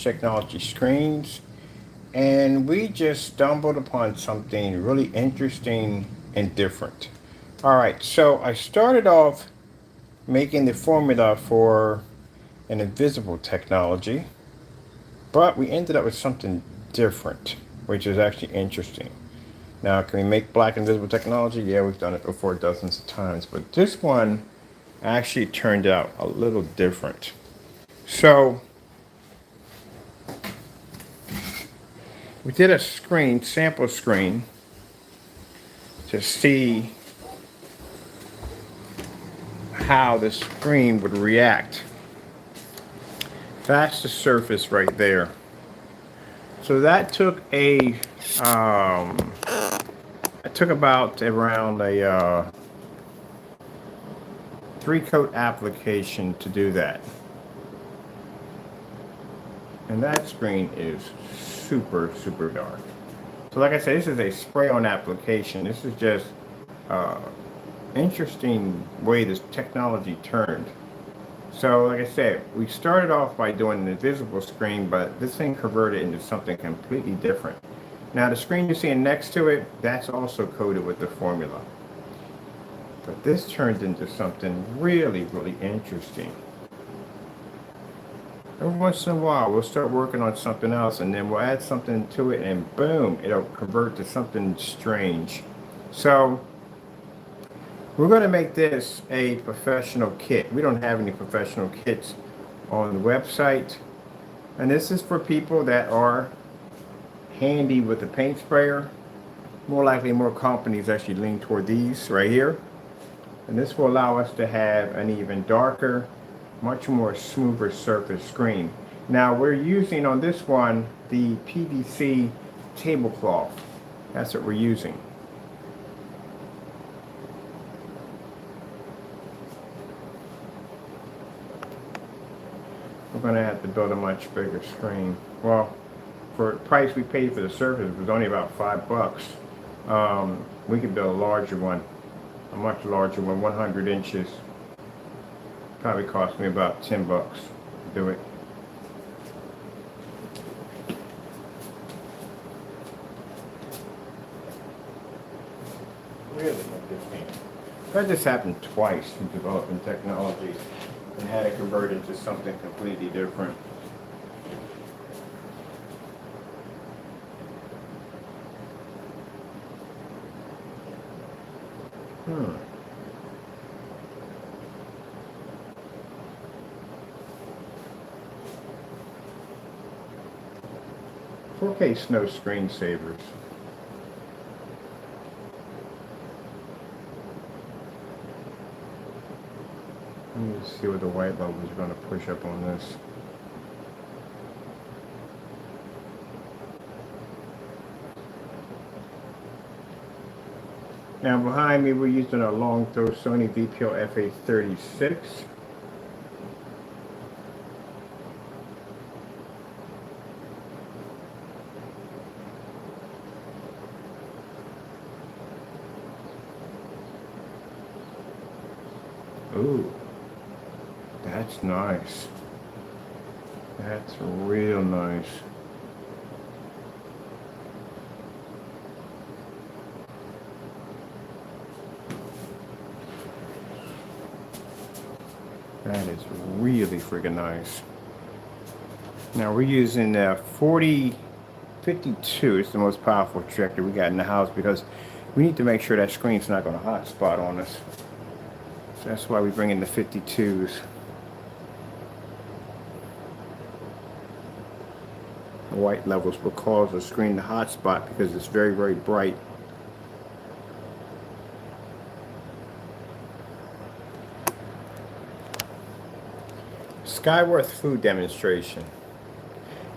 technology screens, and we just stumbled upon something really interesting and different. All right, so I started off making the formula for an invisible technology, but we ended up with something different, which is actually interesting. Now, can we make black invisible technology? Yeah, we've done it before dozens of times, but this one actually turned out a little different. So we did a sample screen, to see how the screen would react. That's the surface right there. So that took it took about around a 3-coat application to do that. And that screen is super, super dark. So like I said, this is a spray-on application. This is just interesting way this technology turned. So like I said, we started off by doing an invisible screen, but this thing converted into something completely different. Now the screen you're seeing next to it, that's also coated with the formula. But this turned into something really, really interesting. Every once in a while, we'll start working on something else, and then we'll add something to it, and boom, it'll convert to something strange. So we're going to make this a professional kit. We don't have any professional kits on the website, and this is for people that are handy with the paint sprayer. More likely, more companies actually lean toward these right here, and this will allow us to have an even darker, much more smoother surface screen. Now we're using on this one the PVC tablecloth. That's what we're using. We're going to have to build a much bigger screen. Well, for the price we paid for the surface, it was only about $5. We could build a larger one, a much larger one, 100 inches. Probably cost me about $10 to do it. Really like this game. That just happened twice in developing technology and had it converted into something completely different. Hmm. 4K snow screensavers. Let me see what the white bubble is going to push up on this. Now behind me we're using a long throw Sony VPL FA36. Ooh, that's nice. That's real nice. That is really freaking nice. Now we're using 4052. It's the most powerful projector we got in the house because we need to make sure that screen's not going to hotspot on us. So that's why we bring in the 52s. The white levels will cause the screen to hotspot because it's very, very bright. Skyworth food demonstration.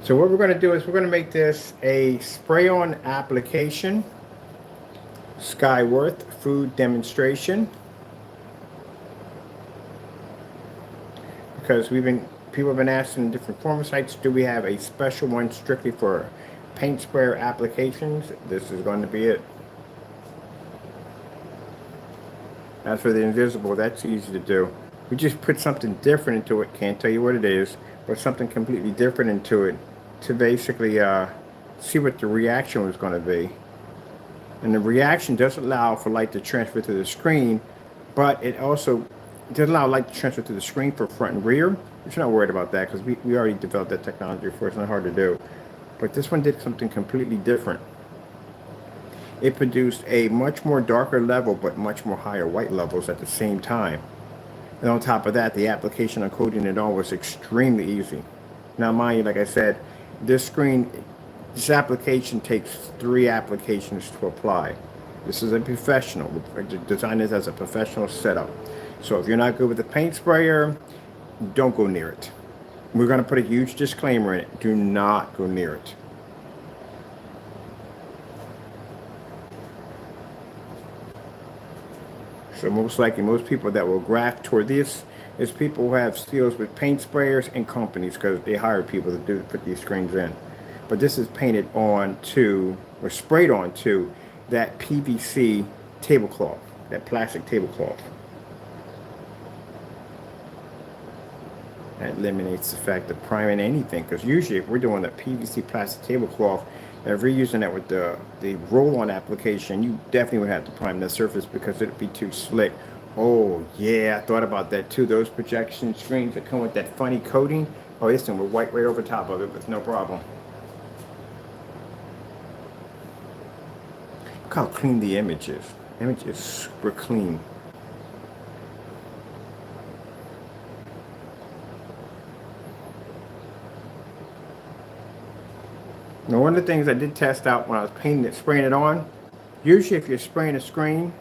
So what we're going to do is we're going to make this a spray-on application. Skyworth food demonstration. Because people have been asking in different forum sites, do we have a special one strictly for paint sprayer applications? This is going to be it. As for the invisible, that's easy to do. We just put something different into it. Can't tell you what it is, but something completely different into it. to basically see what the reaction was going to be. And the reaction does allow for light to transfer to the screen, but it also doesn't allow light to transfer to the screen for front and rear. Which you're not worried about that because we already developed that technology before. It's not hard to do. But this one did something completely different. It produced a much more darker level, but much more higher white levels at the same time. And on top of that, the application of coding it on was extremely easy. Now, mind you, like I said, this application takes 3 applications to apply. This is a professional. Design this as a professional setup. So if you're not good with the paint sprayer, don't go near it. We're going to put a huge disclaimer in it. Do not go near it. So most likely, most people that will graft toward this is people who have skills with paint sprayers and companies because they hire people to put these screens in. But this is painted on to, or sprayed onto, that PVC tablecloth, that plastic tablecloth. That eliminates the fact of priming anything, because usually if we're doing a PVC plastic tablecloth, if we're using that with the roll-on application, you definitely would have to prime the surface because it'd be too slick. Oh yeah, I thought about that too. Those projection screens that come with that funny coating, oh, this one will wipe right over top of it with no problem. Look how clean the image is. The image is super clean. Now, one of the things I did test out when I was painting it, spraying it on, usually if you're spraying a screen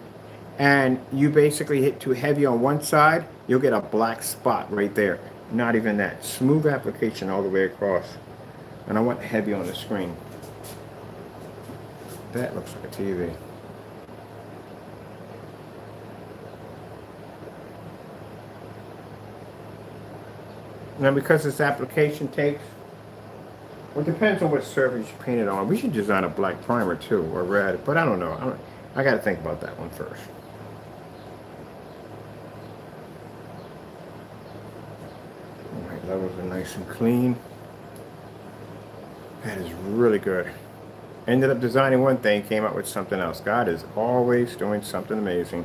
and you basically hit too heavy on one side, you'll get a black spot right there. Not even that. Smooth application all the way across. And I went heavy on the screen. That looks like a TV. Now, because this application takes, well, it depends on what surface you paint it on. We should design a black primer too, or red, but I don't know. I got to think about that one first. White levels are nice and clean. That is really good. Ended up designing one thing, came out with something else. God is always doing something amazing.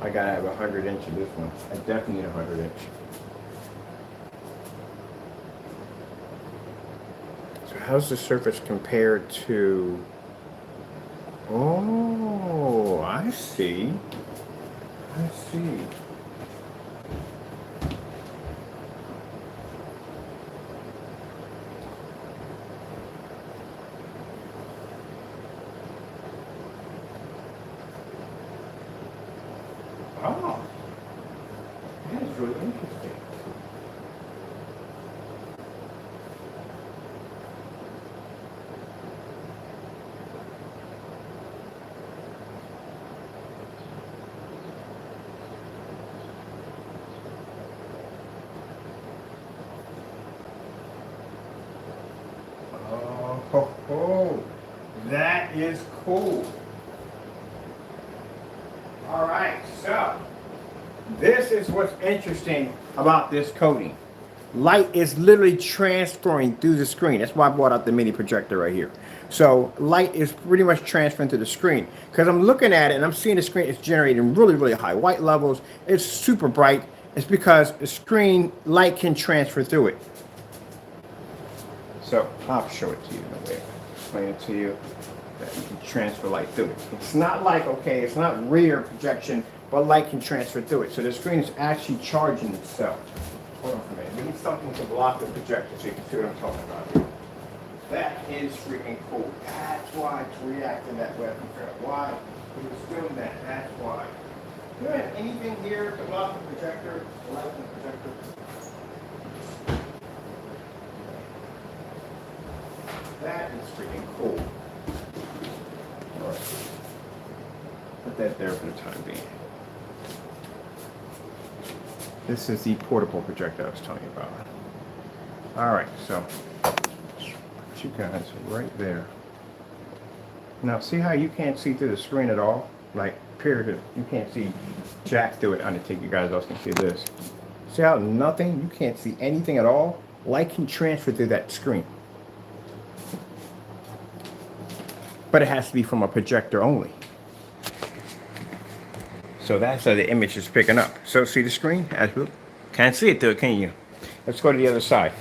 I gotta have 100 inch of this one. I definitely need 100 inch. So how's the surface compared to? Oh, I see. I see. Oh, that is really interesting. Oh, that is cool. All right, so this is what's interesting about this coating. Light is literally transferring through the screen. That's why I brought out the mini projector right here. So light is pretty much transferring to the screen. Because I'm looking at it and I'm seeing the screen is generating really, really high white levels. It's super bright. It's because the screen light can transfer through it. So I'll show it to you in a way. Explain it to you that you can transfer light through it. It's not like, okay, it's not rear projection, but light can transfer through it. So the screen is actually charging itself. Hold on for a minute. We need something to block the projector so you can see what I'm talking about here. That is freaking cool. That's why it's reacting that way. Why it was doing that. That's why. Do you have anything here to block the projector? The light from the projector? That is freaking cool. All right. Put that there for the time being. This is the portable projector I was telling you about. All right, so put you guys right there. Now see how you can't see through the screen at all? Like, period. You can't see jack through it. I'm gonna take you guys else can see this. See how nothing, you can't see anything at all? Light can transfer through that screen. But it has to be from a projector only. So that's how the image is picking up. So see the screen? Can't see it through it, can you? Let's go to the other side.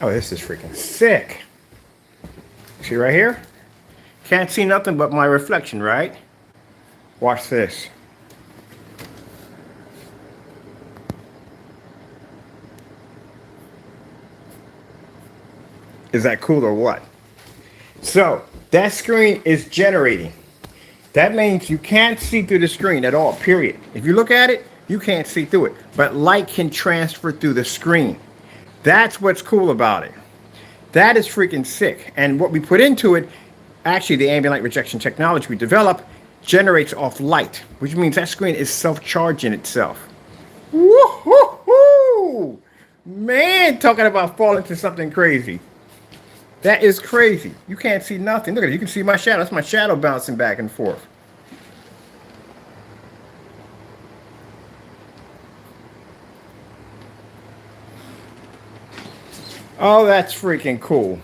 Oh, this is freaking sick. See right here? Can't see nothing but my reflection, right? Watch this. Is that cool or what? So that screen is generating. That means you can't see through the screen at all, period. If you look at it, you can't see through it. But light can transfer through the screen. That's what's cool about it. That is freaking sick. And what we put into it, actually the ambient light rejection technology we develop, generates off light, which means that screen is self-charging itself. Woo-hoo-hoo! Man, talking about falling into something crazy. That is crazy. You can't see nothing. Look at it. You can see my shadow. That's my shadow bouncing back and forth. Oh, that's freaking cool.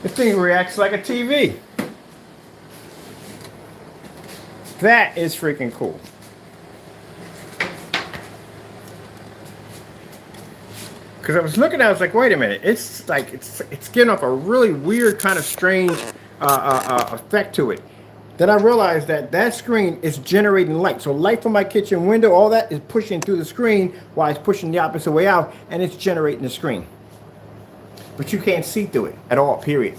This thing reacts like a TV. That is freaking cool. Because I was looking at it, I was like, wait a minute. It's like, it's giving off a really weird kind of strange effect to it. Then I realized that that screen is generating light. So light from my kitchen window, all that is pushing through the screen while it's pushing the opposite way out, and it's generating the screen. But you can't see through it at all, period.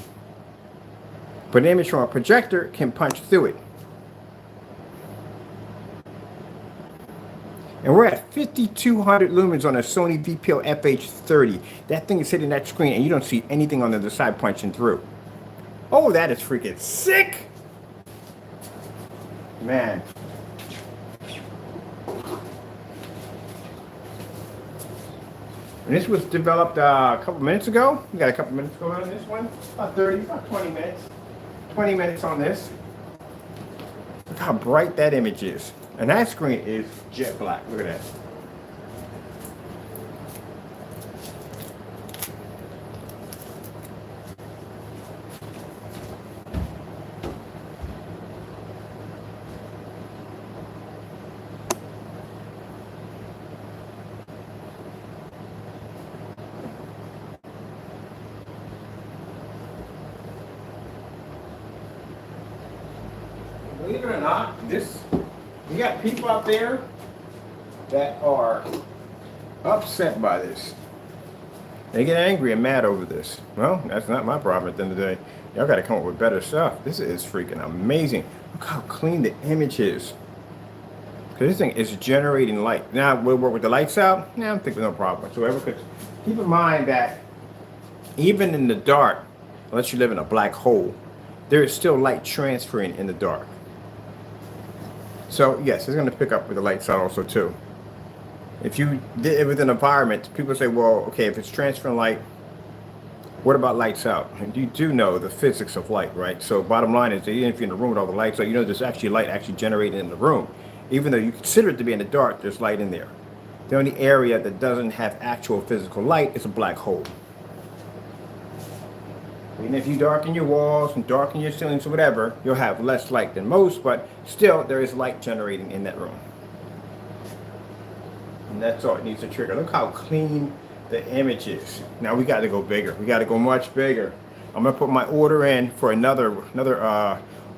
But an image from a projector can punch through it. And we're at 5,200 lumens on a Sony VPO FH30. That thing is hitting that screen and you don't see anything on the other side punching through. Oh, that is freaking sick! Man. And this was developed a couple minutes ago. We got a couple minutes to go on this one. About 20 minutes. 20 minutes on this. Look how bright that image is. And that screen is jet black. Look at that. Believe it or not, you got people out there that are upset by this. They get angry and mad over this. Well, that's not my problem at the end of the day. Y'all got to come up with better stuff. This is freaking amazing. Look how clean the image is. Because this thing is generating light. Now, we'll work with the lights out. I don't think there's no problem whatsoever. Because keep in mind that even in the dark, unless you live in a black hole, there is still light transferring in the dark. So yes, it's going to pick up with the lights out also too. If you did it with an environment, people say, well, okay, if it's transferring light, what about lights out? And you do know the physics of light, right? So bottom line is that even if you're in a room with all the lights out, you know there's actually light actually generated in the room. Even though you consider it to be in the dark, there's light in there. The only area that doesn't have actual physical light is a black hole. Even if you darken your walls and darken your ceilings or whatever, you'll have less light than most, but still there is light generating in that room. And that's all it needs to trigger. Look how clean the image is. Now we got to go bigger. We got to go much bigger. I'm gonna put my order in for another.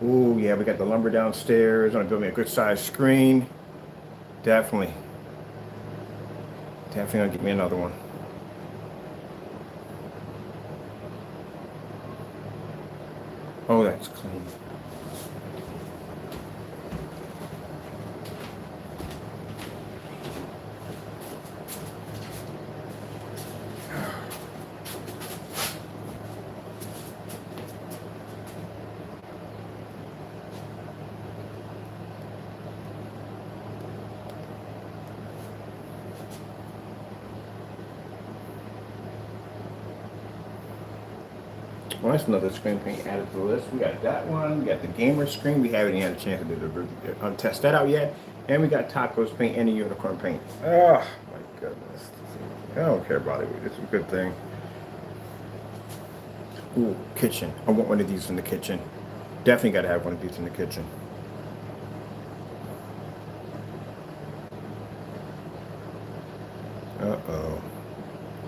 Oh yeah, we got the lumber downstairs. I'm gonna build me a good sized screen. Definitely gonna get me another one. Oh, that's clean. Well, that's another screen paint added to the list. We got that one. We got the gamer screen. We haven't even had a chance to test that out yet. And we got Taco's paint and the unicorn paint. Oh my goodness. I don't care about it. It's a good thing. Ooh, kitchen. I want one of these in the kitchen. Definitely got to have one of these in the kitchen. Uh-oh.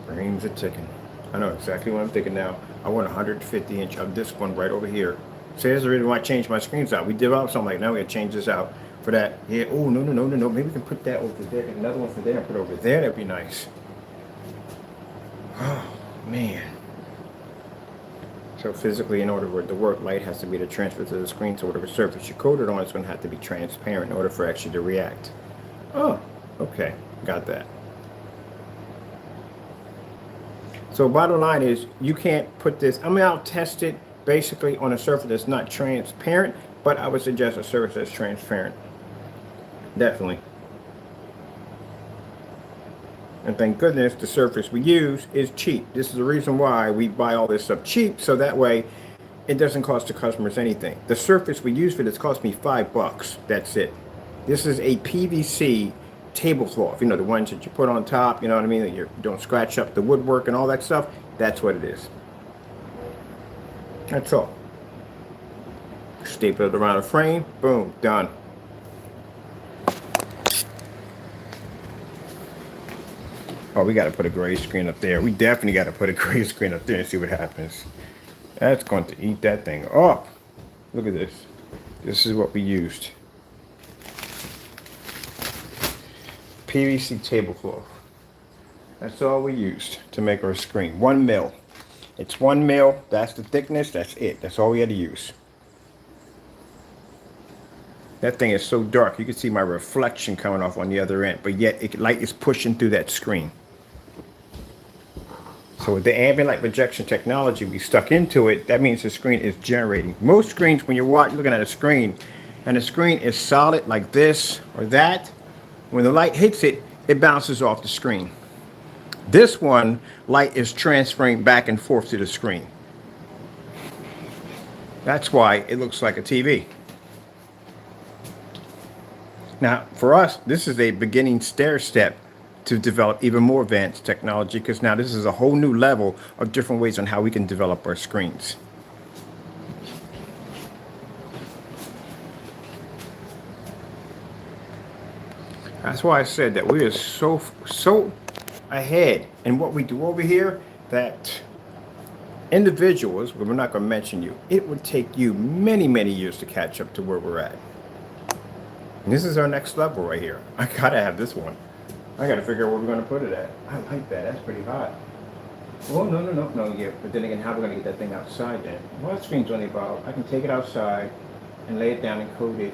Brains are ticking. I know exactly what I'm thinking now. I want 150 inch of this one right over here. So here's the reason why I changed my screens out. We developed something like, now we gotta change this out for that. Yeah, oh, no. Maybe we can put that over there. Get another one for there and put over there. That'd be nice. Oh, man. So physically, in order for it to work, light has to be to transfer to the screen. So whatever surface you coated on, it's going to have to be transparent in order for it actually to react. Oh, okay. Got that. So bottom line is, you can't put this, I mean, I'll test it basically on a surface that's not transparent, but I would suggest a surface that's transparent. Definitely. And thank goodness the surface we use is cheap. This is the reason why we buy all this stuff cheap, so that way it doesn't cost the customers anything. The surface we use for this cost me $5. That's it. This is a PVC tablecloth, you know, the ones that you put on top, you know what I mean, that you don't scratch up the woodwork and all that stuff. That's what it is. That's all. Staple it around a frame, boom, done. Oh, we got to put a gray screen up there. We definitely got to put a gray screen up there and see what happens. That's going to eat that thing up. Look at this. This is what we used. PVC tablecloth. That's all we used to make our screen. 1 mil. It's 1 mil. That's the thickness. That's it. That's all we had to use. That thing is so dark. You can see my reflection coming off on the other end, but yet light is pushing through that screen. So with the ambient light projection technology we stuck into it, that means the screen is generating. Most screens, when you're looking at a screen, and the screen is solid like this or that, when the light hits it, it bounces off the screen. This one, light is transferring back and forth to the screen. That's why it looks like a TV. Now, for us, this is a beginning stair step to develop even more advanced technology, because now this is a whole new level of different ways on how we can develop our screens. That's why I said that we are so ahead in what we do over here that individuals, we're not going to mention you, it would take you many, many years to catch up to where we're at. And this is our next level right here. I gotta have this one. I gotta figure out where we're gonna put it at. I like that. That's pretty hot. Oh, no, yeah. But then again, how are we gonna get that thing outside then? Well, that screen's only about, I can take it outside and lay it down and coat it,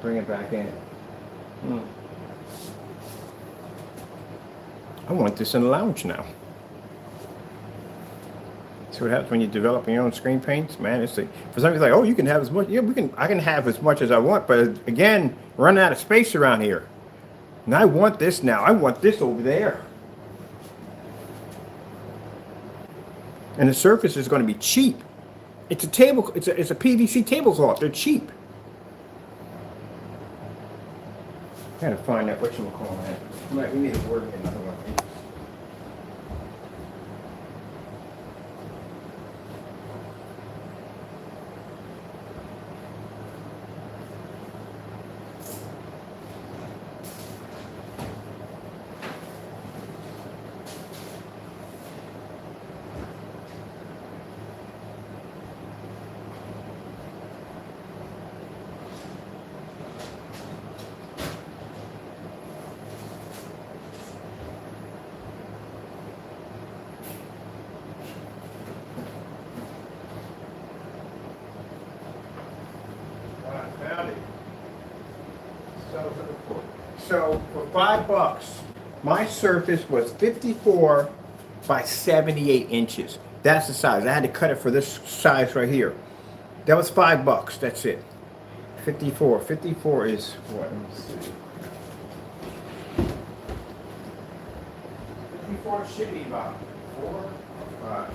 bring it back in. I want this in the lounge now. See what happens when you develop your own screen paints, man. It's like, for some people, like, oh, you can have as much. Yeah, I can have as much as I want, but again, running out of space around here. And I want this now. I want this over there. And the surface is going to be cheap. It's a table. It's a PVC tablecloth. They're cheap. I gotta find that whatchamacallit. We need to work another one. So for $5, my surface was 54 by 78 inches. That's the size. I had to cut it for this size right here. That was $5. That's it. 54. 54 is what? Let me see. 54 should be about 4 or 5.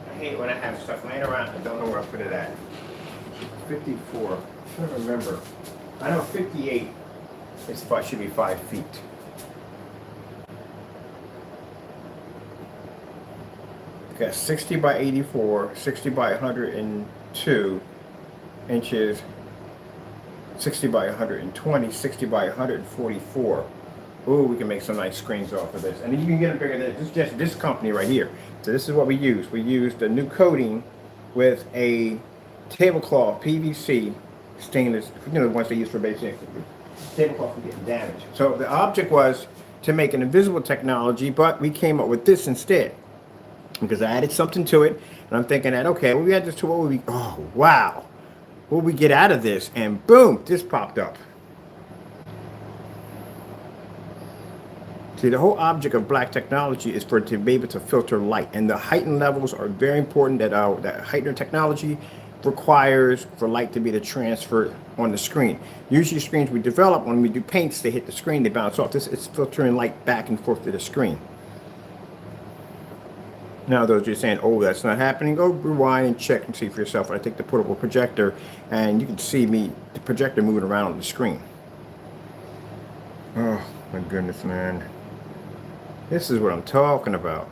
I hate when I have stuff laying around and don't know where I put it at. 54. I'm trying to remember. I know 58 should be 5 feet. Got 60 by 84, 60 by 102 inches, 60 by 120, 60 by 144. Ooh, we can make some nice screens off of this. And you can get them bigger than this. This is just this company right here. So this is what we use. We used a new coating with a tablecloth PVC stainless, you know, the ones they use for basic tablecloth from getting damaged. So the object was to make an invisible technology, but we came up with this instead because I added something to it. And I'm thinking that, okay, well, we add this to what would we, oh, wow. What would we get out of this? And boom, this popped up. See, the whole object of black technology is for it to be able to filter light, and the heightened levels are very important. That heightened technology requires for light to be transferred on the screen. Usually, screens we develop when we do paints, they hit the screen, they bounce off. This it's filtering light back and forth to the screen. Now, those of you saying, "Oh, that's not happening," go rewind and check and see for yourself. I take the portable projector, and you can see the projector moving around on the screen. Oh my goodness, man. This is what I'm talking about.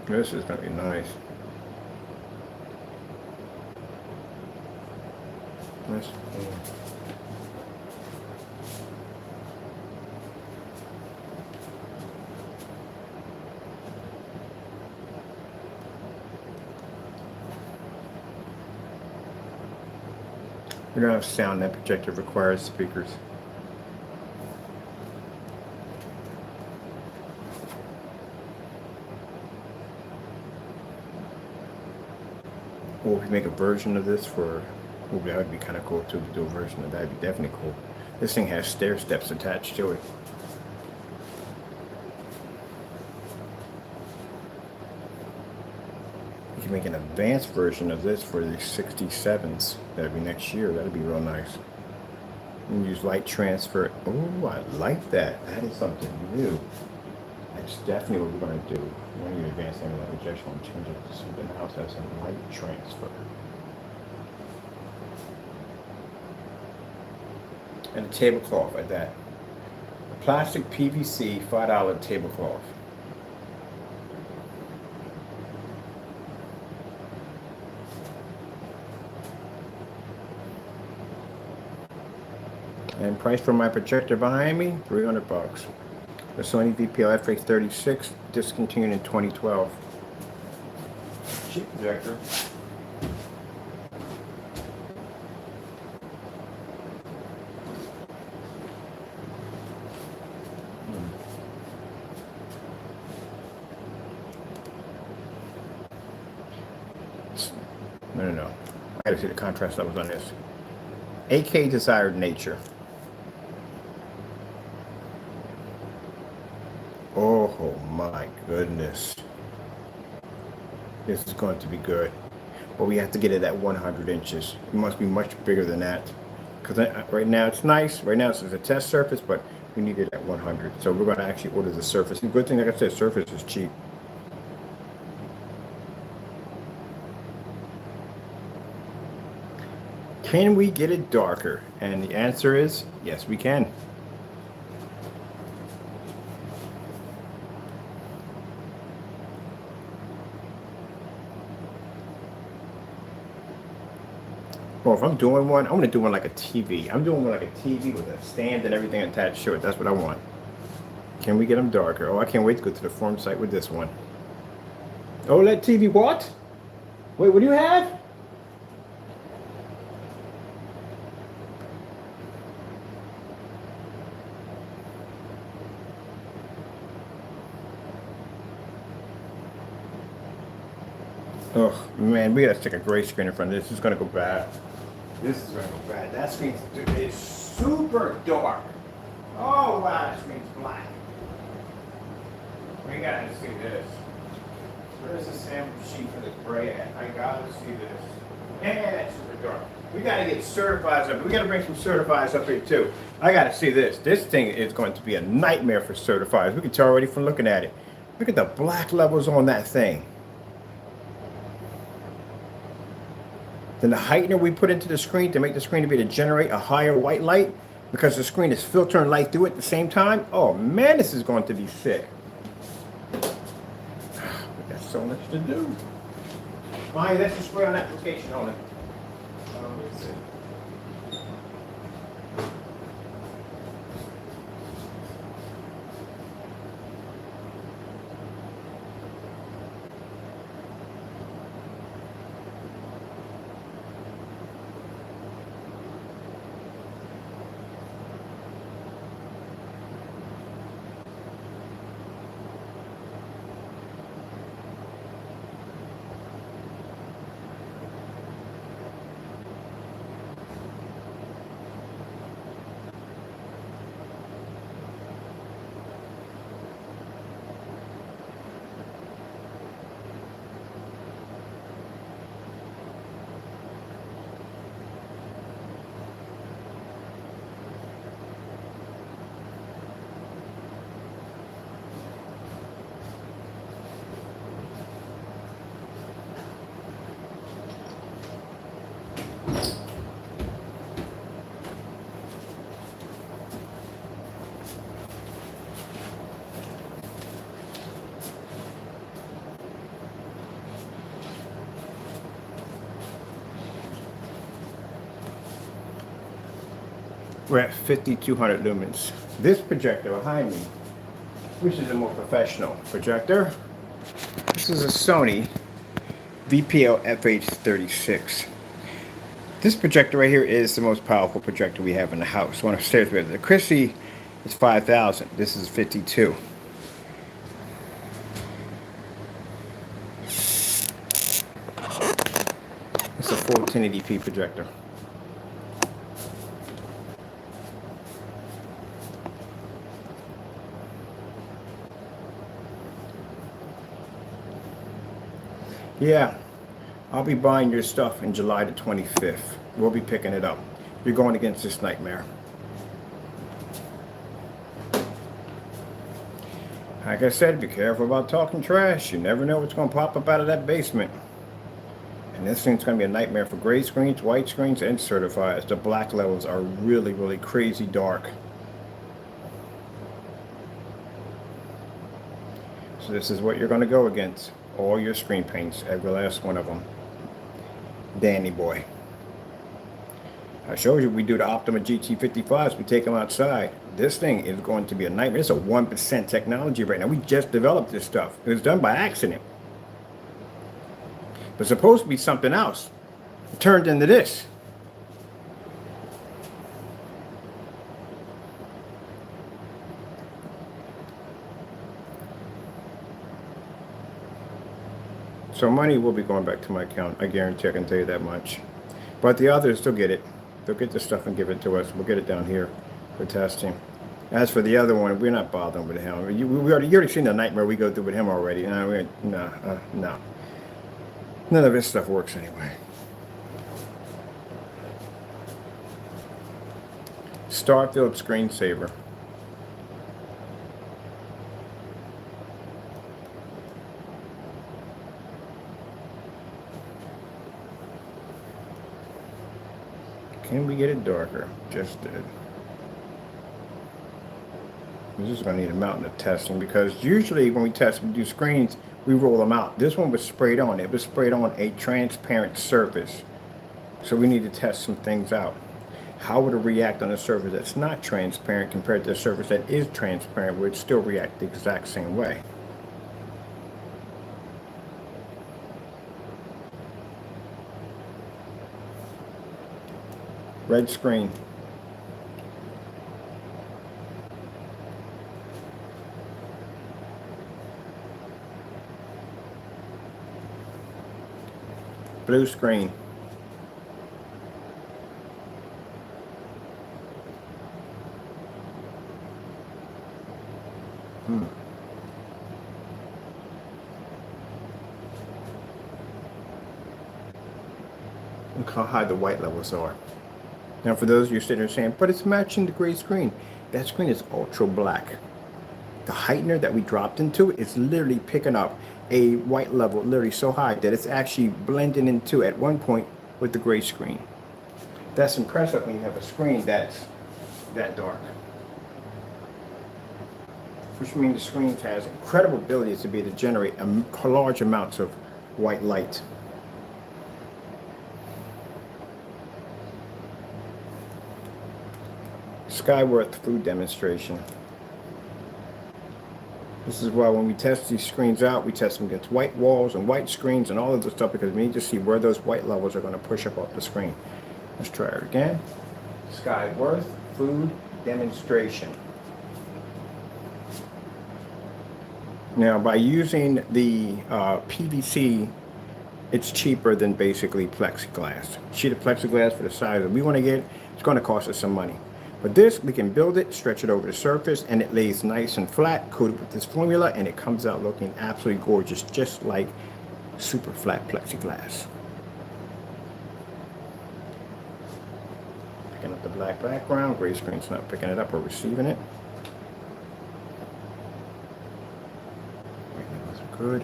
This is going to be nice. Nice. We don't have sound. That projector requires speakers. Or if we make a version of this for, oh, that would be kind of cool too, to do a version of that. Would be definitely cool. This thing has stair steps attached to it. You can make an advanced version of this for the 67s. That'd be next year. That'd be real nice. And use light transfer. Oh, I like that. That is something new. That's definitely what we're going to do. When you advance angular projection, we'll change it to something else as a light transfer. And a tablecloth at that. A plastic PVC $5 tablecloth. And price for my projector behind me, $300. The Sony VPL FA36, discontinued in 2012. Cheap projector. No. I gotta see the contrast levels on this. AK Desired Nature. Oh my goodness. This is going to be good. But we have to get it at 100 inches. It must be much bigger than that. Because right now it's nice. Right now it's a test surface, but we need it at 100. So we're going to actually order the surface. The good thing, like I said, surface is cheap. Can we get it darker? And the answer is yes, we can. Well, if I'm doing one, I'm going to do one like a TV. I'm doing one like a TV with a stand and everything attached to it. That's what I want. Can we get them darker? Oh, I can't wait to go to the forum site with this one. OLED TV what? Wait, what do you have? Oh man, we gotta stick a gray screen in front of this. This is gonna go bad. This is gonna go bad. That screen is super dark. Oh wow, that screen's black. We gotta see this. Where's the sample sheet for the gray at? I gotta see this. Man, that's super dark. We gotta get certifieds up. We gotta bring some certifieds up here too. I gotta see this. This thing is going to be a nightmare for certifieds. We can tell already from looking at it. Look at the black levels on that thing. Then the heightener we put into the screen to make the screen to be able to generate a higher white light because the screen is filtering light through it at the same time. Oh man, this is going to be sick. We got so much to do. Fine, let's just spray on application on it. Let's see. We're at 5,200 lumens. This projector behind me, which is a more professional projector, this is a Sony VPL FH36. This projector right here is the most powerful projector we have in the house. One upstairs with the Chrissy is 5,000. This is 52. It's a full 1080p projector. Yeah, I'll be buying your stuff in July the 25th. We'll be picking it up. You're going against this nightmare. Like I said, be careful about talking trash. You never know what's going to pop up out of that basement. And this thing's going to be a nightmare for gray screens, white screens, and certifieds. The black levels are really, really crazy dark. So this is what you're going to go against. All your screen paints, every last one of them. Danny boy. I showed you we do the Optima GT55s, we take them outside. This thing is going to be a nightmare. It's a 1% technology right now. We just developed this stuff. It was done by accident. But supposed to be something else. It turned into this. So money will be going back to my account. I guarantee I can tell you that much. But the others, they'll get it. They'll get the stuff and give it to us. We'll get it down here for testing. As for the other one, we're not bothering with him. You already seen the nightmare we go through with him already. No. None of this stuff works anyway. Starfield screensaver. Can we get it darker? Just did. We're just going to need a mountain of testing because usually when we test, we do screens, we roll them out. This one was sprayed on. It was sprayed on a transparent surface. So we need to test some things out. How would it react on a surface that's not transparent compared to a surface that is transparent? Would it still react the exact same way? Red screen. Blue screen. Look how high the white levels are. Now for those of you sitting there saying, but it's matching the gray screen. That screen is ultra black. The heightener that we dropped into it is literally picking up a white level literally so high that it's actually blending into at one point with the gray screen. That's impressive when you have a screen that's that dark. Which means the screen has incredible abilities to be able to generate large amounts of white light. Skyworth food demonstration. This is why when we test these screens out, we test them against white walls and white screens and all of this stuff because we need to see where those white levels are going to push up off the screen. Let's try it again. Skyworth food demonstration. Now, by using the PVC, it's cheaper than basically plexiglass. Sheet of plexiglass for the size that we want to get, it's going to cost us some money. But this, we can build it, stretch it over the surface, and it lays nice and flat, coated with this formula, and it comes out looking absolutely gorgeous, just like super flat plexiglass. Picking up the black background, gray screen's not picking it up or receiving it. That's good.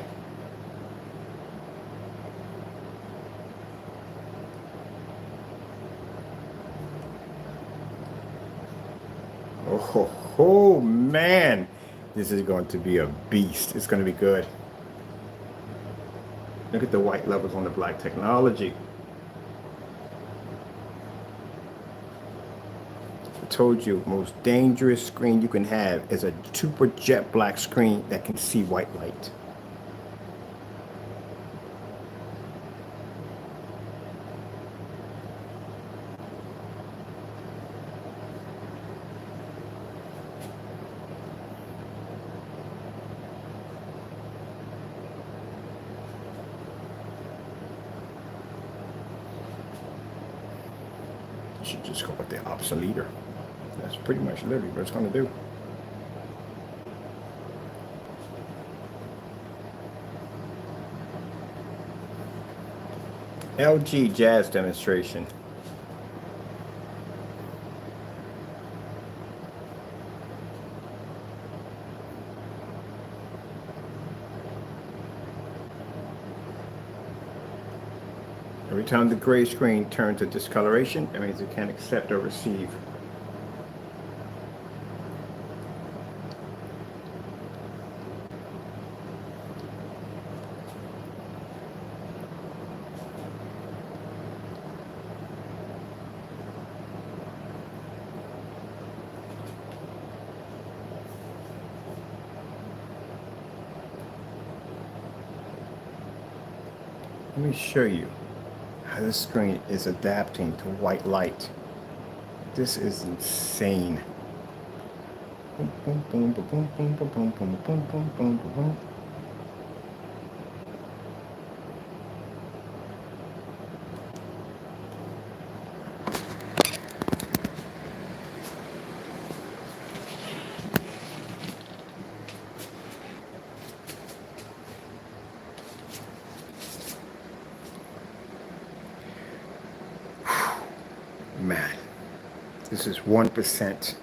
Oh man, this is going to be a beast. It's going to be good. Look at the white levels on the black technology. I told you, most dangerous screen you can have is a super jet black screen that can see white light. Should just go with the obsoleter. That's pretty much literally what it's going to do. LG Jazz demonstration. Every time the gray screen turns to discoloration, that means it can't accept or receive. Let me show you how this screen is adapting to white light. This is insane. Boom, boom, boom, boom, boom, boom, boom, boom, boom, boom, boom, boom, boom. Man, this is 1%.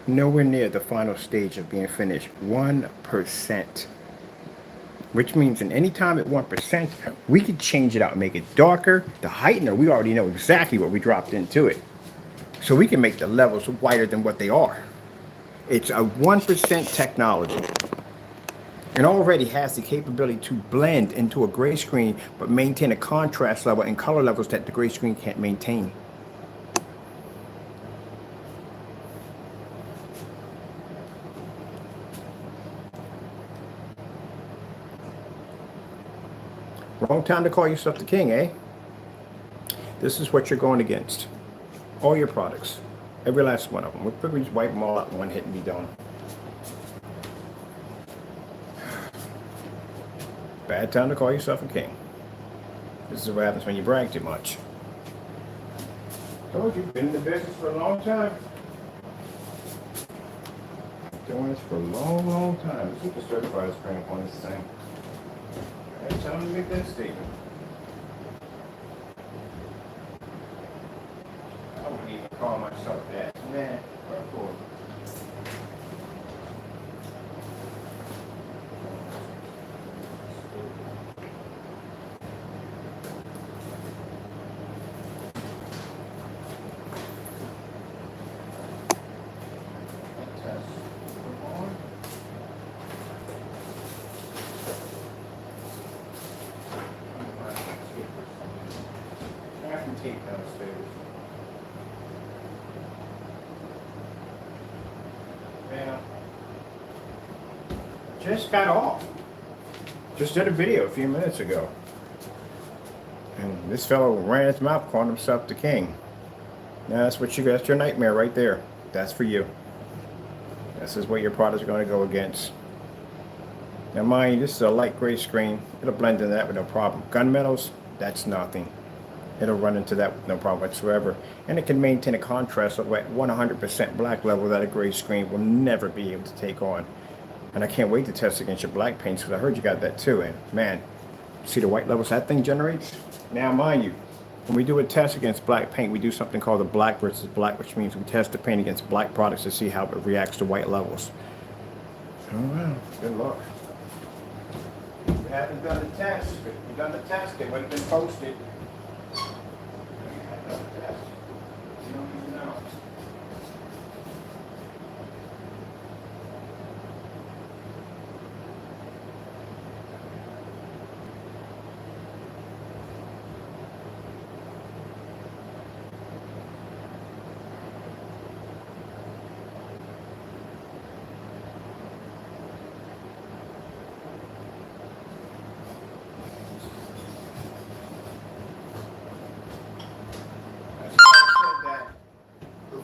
Nowhere near the final stage of being finished. 1%. Which means in any time at 1%, we could change it out and make it darker. The heightener, we already know exactly what we dropped into it. So we can make the levels whiter than what they are. It's a 1% technology. And already has the capability to blend into a gray screen, but maintain a contrast level and color levels that the gray screen can't maintain. Wrong time to call yourself the king, eh? This is what you're going against. All your products. Every last one of them. We'll probably just wipe them all out in one hit and be done. Bad time to call yourself a king. This is what happens when you brag too much. Told you, been in the business for a long time. Doing this for a long, long time. Let's get the certified stamp on this thing. Alright, tell them to make that statement. I wouldn't even call myself that. Man, what for? Tape downstairs. Yeah. Just got off. Just did a video a few minutes ago. And this fellow ran his mouth calling himself the king. Now that's what that's your nightmare right there. That's for you. This is what your products are going to go against. Now mind you, this is a light gray screen. It'll blend in that with no problem. Gunmetals, that's nothing. It'll run into that with no problem whatsoever. And it can maintain a contrast of at 100% black level that a gray screen will never be able to take on. And I can't wait to test against your black paints because I heard you got that too. And man, see the white levels that thing generates? Now mind you, when we do a test against black paint, we do something called the black versus black, which means we test the paint against black products to see how it reacts to white levels. Oh well, good luck. We haven't done the test. If we've done the test, it would have been posted.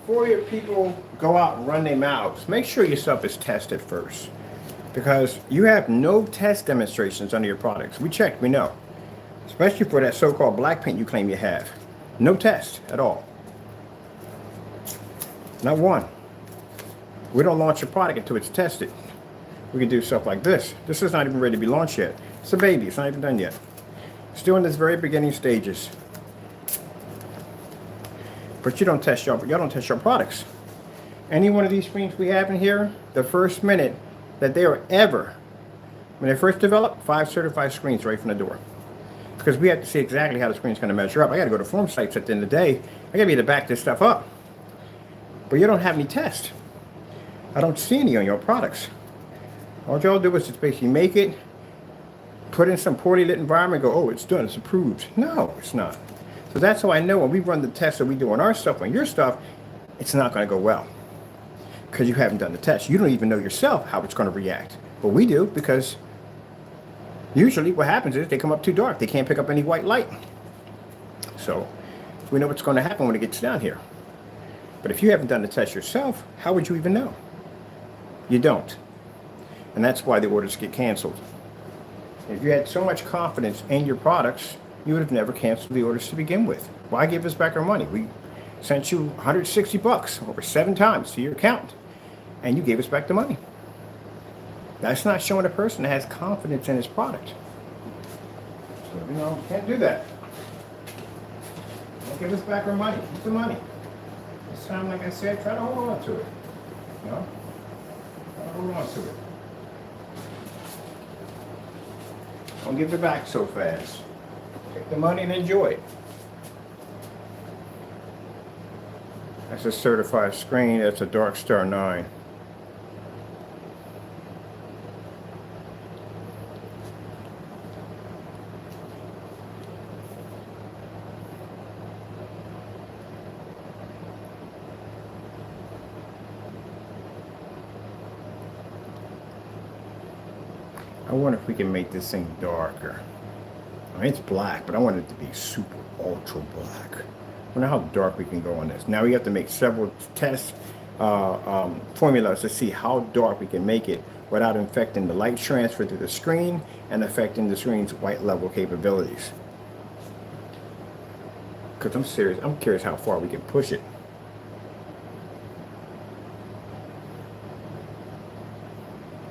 Before your people go out and run their mouths, make sure your stuff is tested first. Because you have no test demonstrations under your products. We checked, we know. Especially for that so-called black paint you claim you have. No test at all. Not one. We don't launch a product until it's tested. We can do stuff like this. This is not even ready to be launched yet. It's a baby, it's not even done yet. Still in its very beginning stages. But y'all don't test your products. Any one of these screens we have in here, the first minute that they were ever, when they first developed, 5 certified screens right from the door. Because we have to see exactly how the screen's going to measure up. I got to go to form sites at the end of the day. I got to be able to back this stuff up. But you don't have any tests. I don't see any on your products. All y'all do is just basically make it, put in some poorly lit environment, go, oh, it's done, it's approved. No, it's not. So that's how I know when we run the tests that we do on our stuff, on your stuff, it's not going to go well. Because you haven't done the test. You don't even know yourself how it's going to react. But we do, because usually what happens is they come up too dark. They can't pick up any white light. So we know what's going to happen when it gets down here. But if you haven't done the test yourself, how would you even know? You don't. And that's why the orders get canceled. If you had so much confidence in your products, you would have never canceled the orders to begin with. Why give us back our money? We sent you $160 over 7 times to your account, and you gave us back the money. That's not showing a person that has confidence in his product. So, can't do that. Don't give us back our money. Keep the money. This time, like I said, try to hold on to it. Try to hold on to it. Don't give it back so fast. Take the money and enjoy it. That's a certified screen. That's a Dark Star 9. I wonder if we can make this thing darker. I mean, it's black, but I want it to be super ultra black. I wonder how dark we can go on this. Now we have to make several test formulas to see how dark we can make it without affecting the light transfer to the screen and affecting the screen's white level capabilities. Because I'm serious. I'm curious how far we can push it.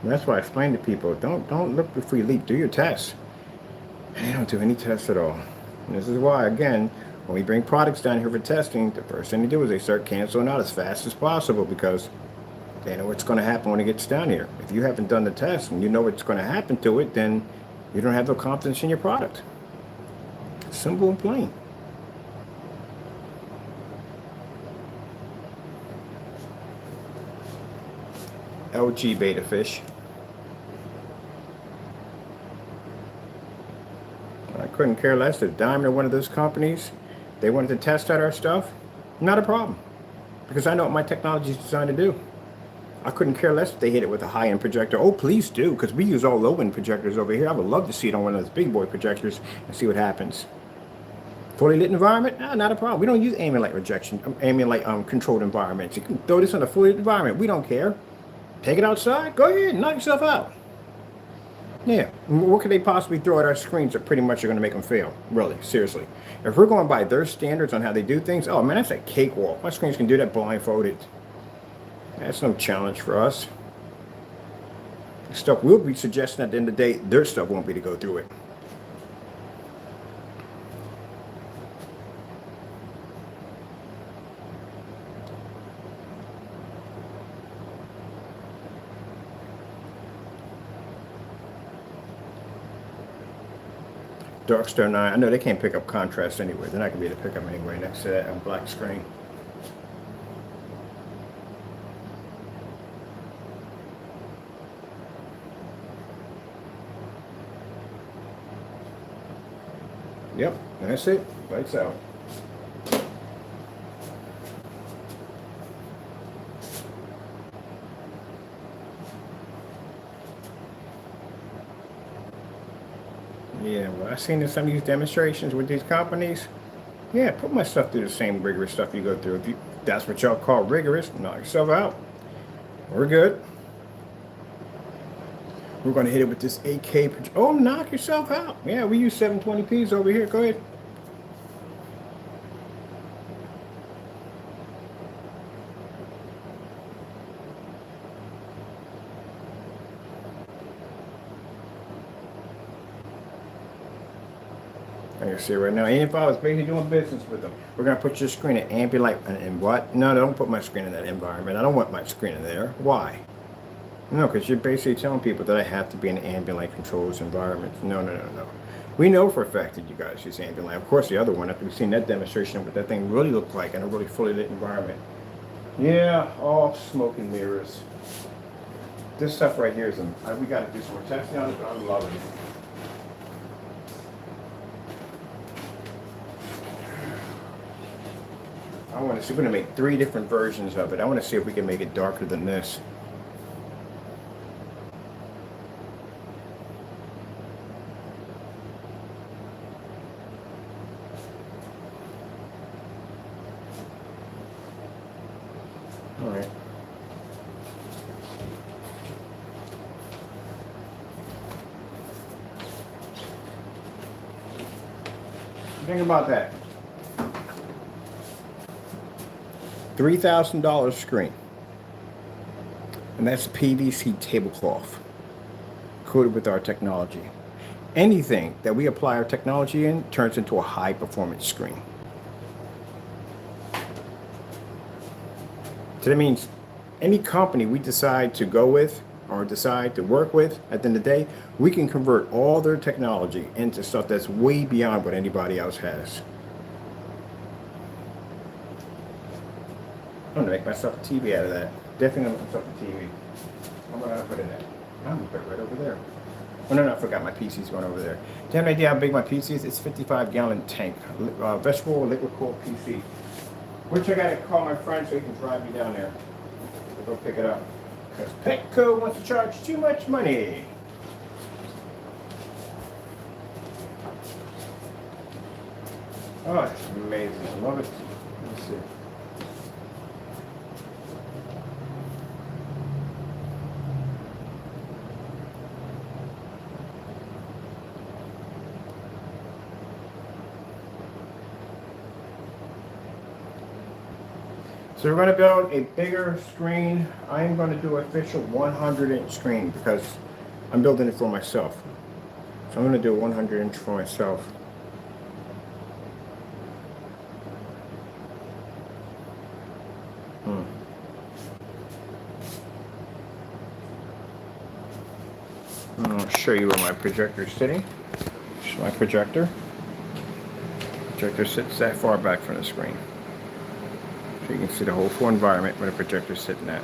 And that's why I explain to people, don't look before you leap. Do your tests. And they don't do any tests at all. And this is why, again, when we bring products down here for testing, the first thing they do is they start canceling out as fast as possible because they know what's going to happen when it gets down here. If you haven't done the test and you know what's going to happen to it, then you don't have no confidence in your product. Simple and plain. LG beta fish. I couldn't care less if Diamond or one of those companies, they wanted to test out our stuff. Not a problem. Because I know what my technology is designed to do. I couldn't care less if they hit it with a high-end projector. Oh, please do, because we use all low-end projectors over here. I would love to see it on one of those big boy projectors and see what happens. Fully lit environment? Not a problem. We don't use ambient light controlled environments. You can throw this in a fully lit environment. We don't care. Take it outside. Go ahead and knock yourself out. Yeah. What could they possibly throw at our screens that pretty much are going to make them fail? Really, seriously. If we're going by their standards on how they do things, oh man, that's a cakewalk. My screens can do that blindfolded. That's no challenge for us. Stuff we'll be suggesting at the end of the day, their stuff won't be to go through it. Darkstar 9, I know they can't pick up contrast anyway. They're not going to be able to pick up anyway next to that black screen. Yep, that's it. Lights out. Yeah, well, I've seen in some of these demonstrations with these companies. Yeah, put my stuff through the same rigorous stuff you go through. If that's what y'all call rigorous, knock yourself out. We're good. We're going to hit it with this 8K. Oh, knock yourself out. Yeah, we use 720p's over here. Go ahead. I can see right now. And if I was basically doing business with them, we're going to put your screen at ambient light. And what? No, don't put my screen in that environment. I don't want my screen in there. Why? No, because you're basically telling people that I have to be in an ambient light controls environment. No. We know for a fact that you guys use ambient light. Of course, the other one, after we've seen that demonstration of what that thing really looked like in a really fully lit environment. Yeah, all smoke and mirrors. This stuff right here is, we got to do some more testing on it, but I'm loving it. I want to see, we're going to make 3 different versions of it. I want to see if we can make it darker than this. All right. Think about that. $3,000 screen. And that's PVC tablecloth coated with our technology. Anything that we apply our technology in turns into a high performance screen. So that means any company we decide to go with or decide to work with, at the end of the day, we can convert all their technology into stuff that's way beyond what anybody else has. I'm gonna make myself a TV out of that. Definitely gonna make myself a TV. I'm gonna put it in there. I'm gonna put it right over there. Oh no, I forgot my PC's going over there. Do you have an idea how big my PC is? It's 55-gallon tank. Vegetable liquid cooled PC. Which I gotta call my friend so he can drive me down there to go pick it up. Because Petco wants to charge too much money. Oh, it's amazing. I love it. Let's see. So we're going to build a bigger screen. I am going to do an official 100-inch screen because I'm building it for myself. So I'm going to do a 100-inch for myself. I'll show you where my projector is sitting. This is my projector. Projector sits that far back from the screen. So you can see the whole full environment where the projector is sitting at.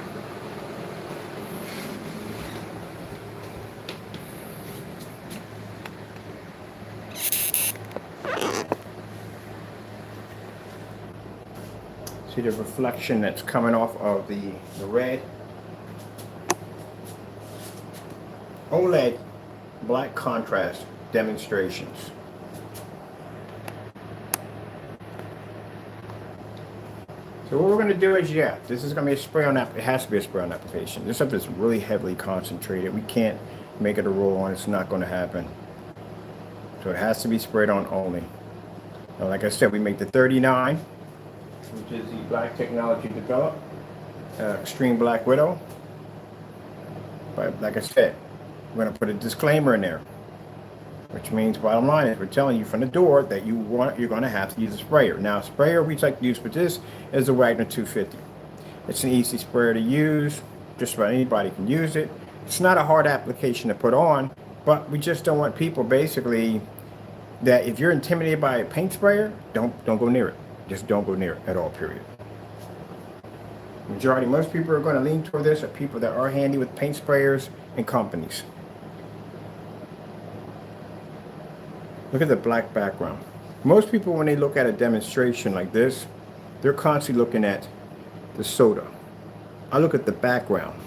See the reflection that's coming off of the red? OLED black contrast demonstrations. So what we're going to do is, yeah, this is going to be a spray-on app. It has to be a spray-on application. This stuff is really heavily concentrated. We can't make it a roll-on. It's not going to happen. So it has to be sprayed on only. Now, like I said, we make the 39, which is the black technology developed, Extreme Black Widow. But like I said, we're going to put a disclaimer in there, which means bottom line is we're telling you from the door that you're going to have to use a sprayer. Now, a sprayer we like to use for this is the Wagner 250. It's an easy sprayer to use. Just about anybody can use it. It's not a hard application to put on, but we just don't want people basically that if you're intimidated by a paint sprayer, don't go near it. Just don't go near it at all, period. Most people are going to lean toward this are people that are handy with paint sprayers and companies. Look at the black background. Most people, when they look at a demonstration like this, they're constantly looking at the soda. I look at the background.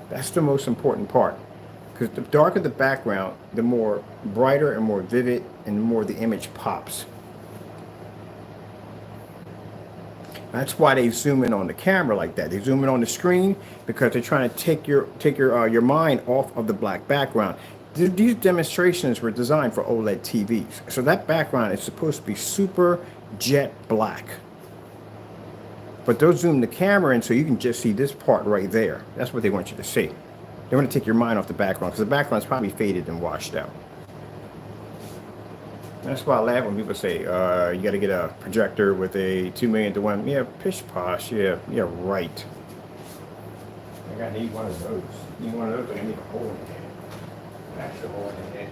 That's the most important part. Because the darker the background, the more brighter and more vivid and the more the image pops. That's why they zoom in on the camera like that. They zoom in on the screen because they're trying to take your mind off of the black background. These demonstrations were designed for OLED TVs. So that background is supposed to be super jet black. But they'll zoom the camera in so you can just see this part right there. That's what they want you to see. They want to take your mind off the background because the background is probably faded and washed out. That's why I laugh when people say, you got to get a projector with a 2 million to 1. Yeah, pish posh. Yeah, right. I need one of those. Need one of those, I need a hole in it. Actual hole in it.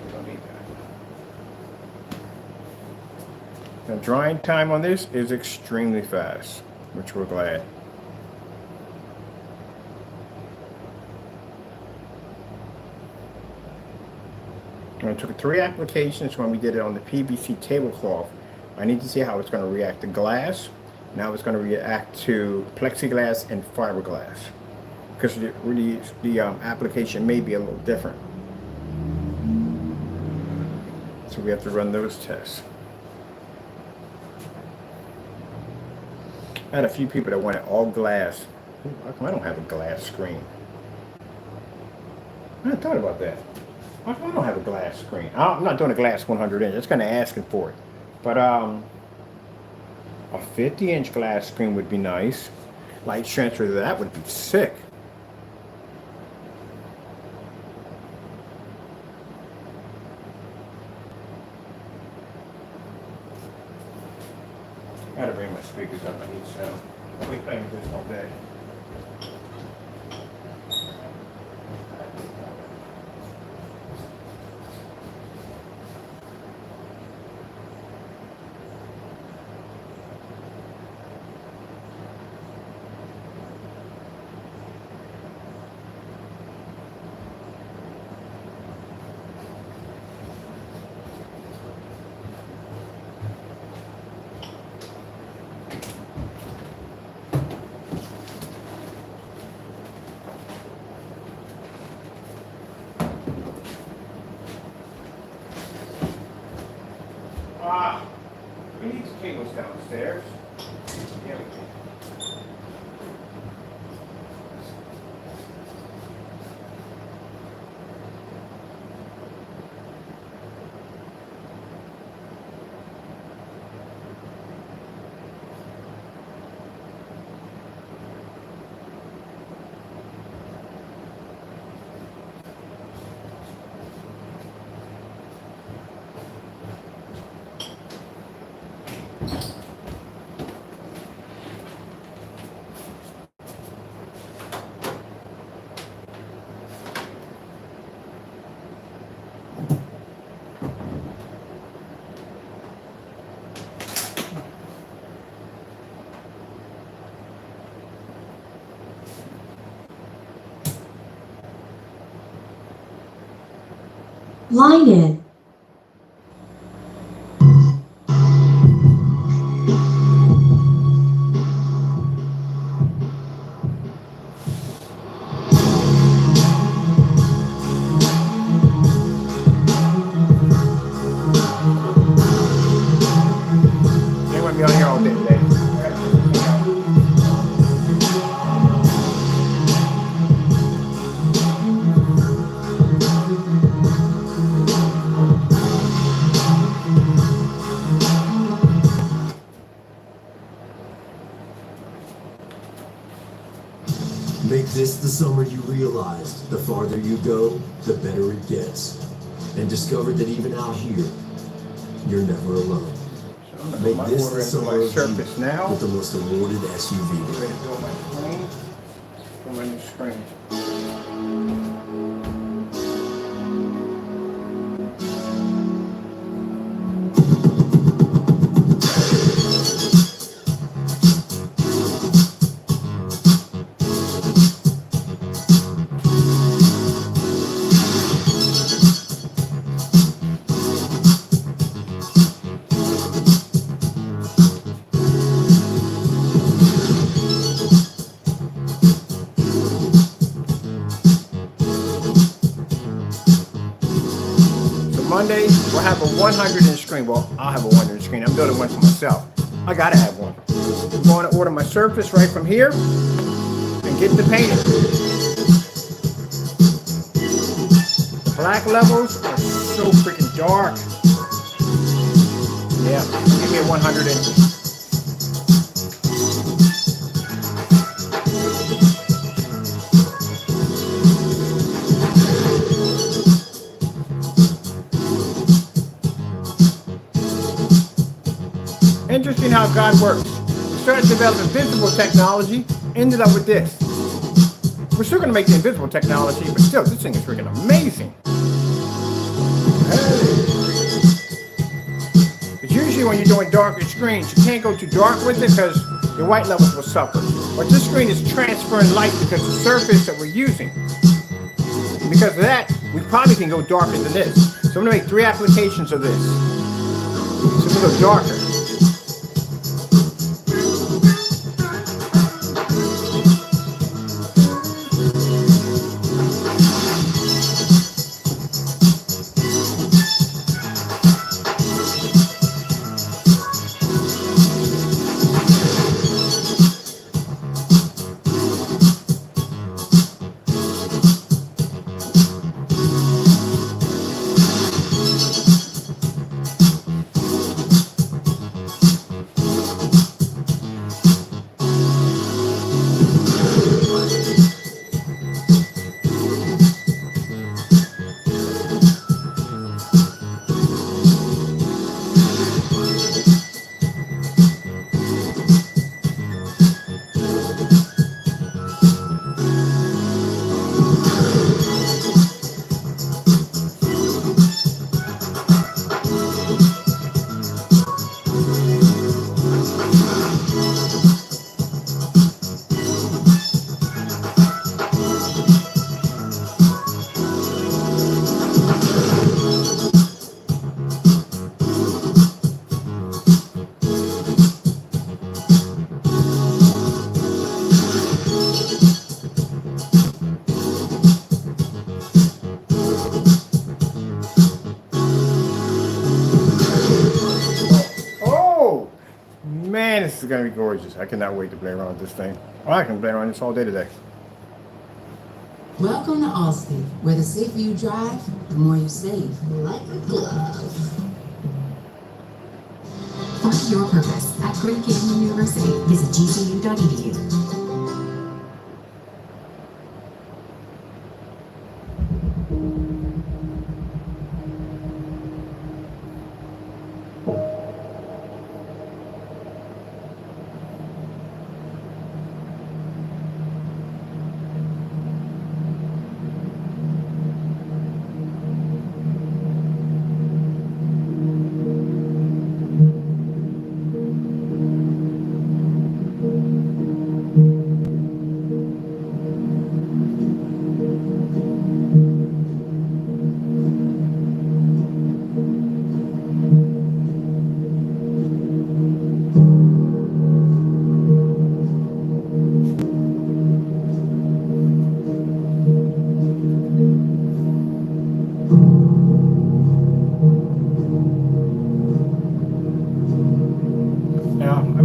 We don't need that. Now, drying time on this is extremely fast, which we're glad. I took 3 applications when we did it on the PVC tablecloth. I need to see how it's going to react to glass. Now it's going to react to plexiglass and fiberglass. Because the application may be a little different. So we have to run those tests. I had a few people that wanted all glass. How come I don't have a glass screen? I hadn't thought about that. I don't have a glass screen. I'm not doing a glass 100-inch. That's kind of asking for it. But a 50-inch glass screen would be nice. Light transfer to that would be sick. I gotta bring my speakers up. I need sound. I'll be playing this all day. We need some cables downstairs. Yeah, we can. Line in. They want me on here all day today. I gotta figure this thing out. Make this the summer you realized the farther you go, the better it gets. And discover that even out here, you're never alone. So I'm gonna Make put my this order the into summer my of Surface Jeep now. with the most awarded SUV. Ready to build my screen. Put my new screen. So Monday, we'll have a 100 inch screen. Well, I'll have a 100 inch screen. I'm building one for myself. I gotta have one. I'm going to order my Surface right from here and get the painting. The black levels are so freaking dark. Yeah, give me a 100 inch. Interesting how God works. We started developing visible technology, ended up with this. We're still going to make the invisible technology, but still, this thing is freaking amazing. Because usually when you're doing darker screens, you can't go too dark with it because your white levels will suffer. But this screen is transferring light because the surface that we're using. And because of that, we probably can go darker than this. So I'm going to make 3 applications of this. So we'll go darker. Oh, man, this is going to be gorgeous. I cannot wait to play around with this thing. Well, I can play around with this all day today. Welcome to Allstate, where the safer you drive, the more you save. Like a glove. Find your purpose at Grand Canyon University. Visit gcu.edu.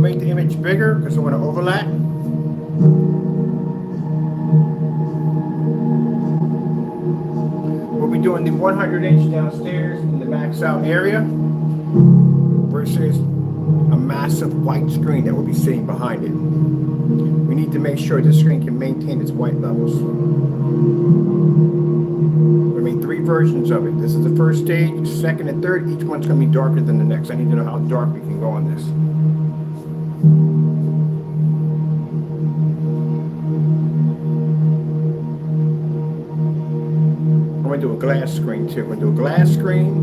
make the image bigger because I want to overlap. We'll be doing the 100-inch downstairs in the max out area versus a massive white screen that will be sitting behind it. We need to make sure the screen can maintain its white levels. We made 3 versions of it. This is the first stage, second and third. Each one's going to be darker than the next. I need to know how dark we can go on this. I'm going to do a glass screen too. We're going to do a glass screen,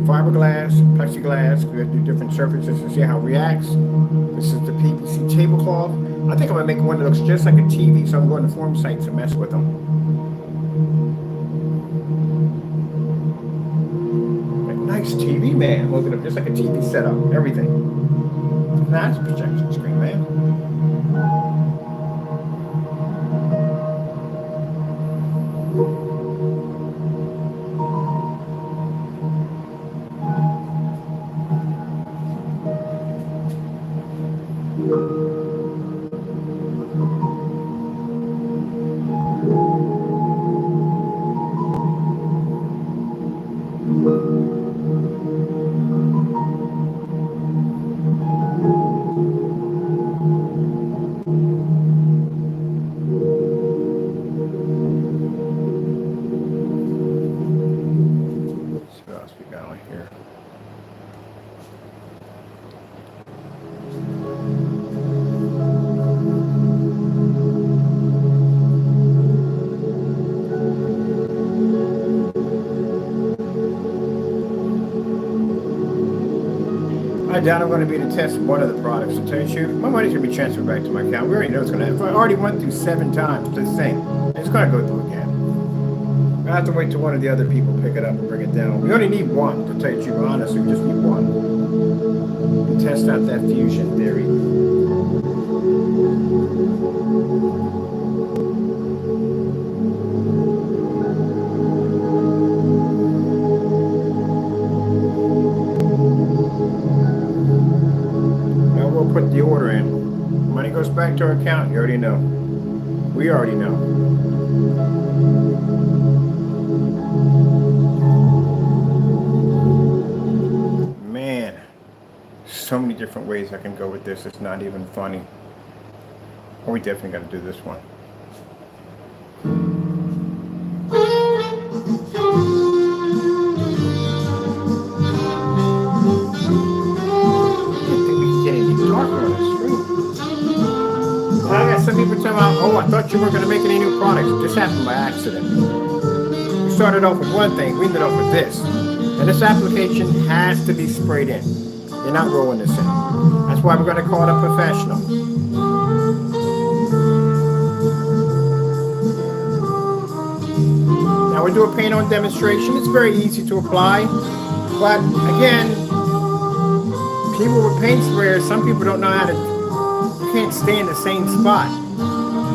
fiberglass, plexiglass. We're going to do different surfaces and see how it reacts. This is the PVC tablecloth. I think I'm going to make one that looks just like a TV, so I'm going to form sites and mess with them. Like, nice TV, man. Look at it, just like a TV setup, everything. That's a projection screen, man. I doubt I'm going to be able to test one of the products. To tell you the truth, my money's going to be transferred back to my account. We already know it's going to happen. I already went through 7 times this thing. It's going to go through again. I have to wait till one of the other people pick it up and bring it down. We only need one, to tell you the truth. Honestly, we just need one. And test out that fusion theory. Put the order in. Money goes back to our account. You already know. We already know. Man, so many different ways I can go with this. It's not even funny. Oh, we definitely got to do this one. I got some people talking about, oh, I thought you weren't going to make any new products. This happened by accident. We started off with one thing, we ended up with this. And this application has to be sprayed in. You're not rolling this in. That's why we're going to call it a professional. Now we'll do a paint on demonstration. It's very easy to apply. But again, people with paint sprayers, some people don't know how to, you can't stay in the same spot.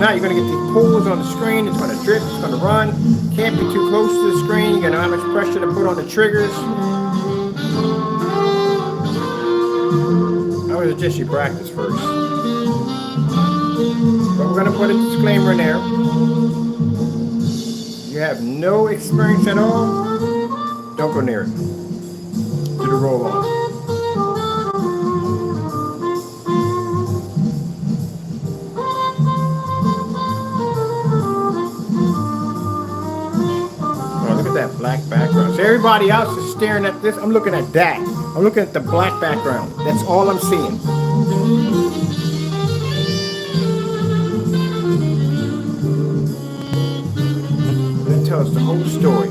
Now you're going to get these pools on the screen. It's going to drip. It's going to run. Can't be too close to the screen. You're going to know how much pressure to put on the triggers. I would suggest you practice first. But we're going to put a disclaimer in there. You have no experience at all, don't go near it. Do the roll on. That black background. So everybody else is staring at this. I'm looking at that. I'm looking at the black background. That's all I'm seeing. That tells the whole story.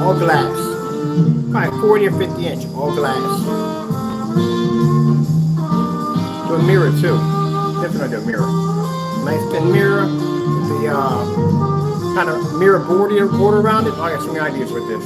all glass. Probably 40 or 50 inch, all glass. Do a mirror too. Definitely do a mirror. Nice thin mirror with the kind of mirror border around it. I got some ideas with this.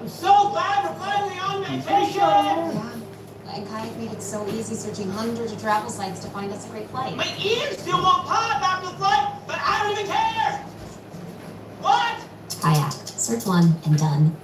I'm so glad we're finally on vacation! Yeah, and Kayak made it so easy searching hundreds of travel sites to find us a great flight. My ears still won't pop after the flight, but I don't even care! What? Kayak, search one and done.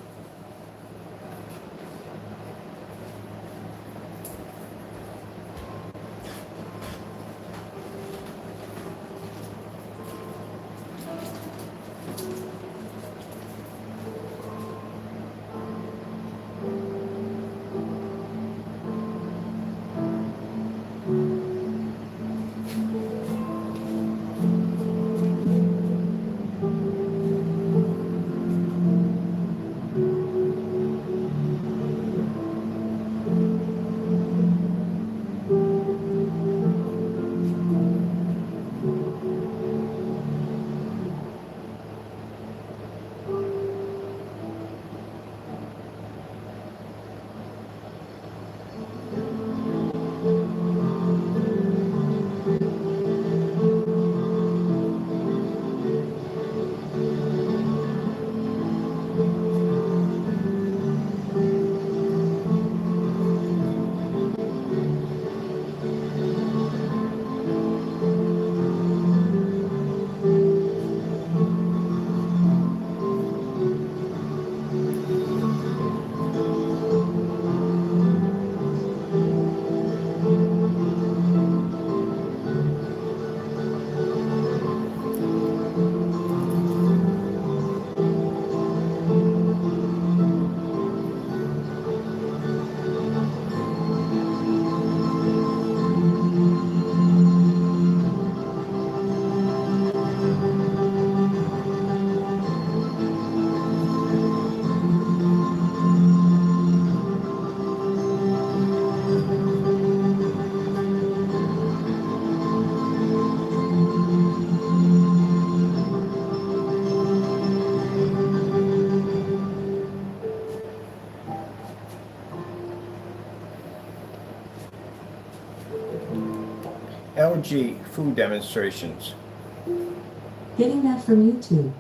LG food demonstrations. Getting that from YouTube.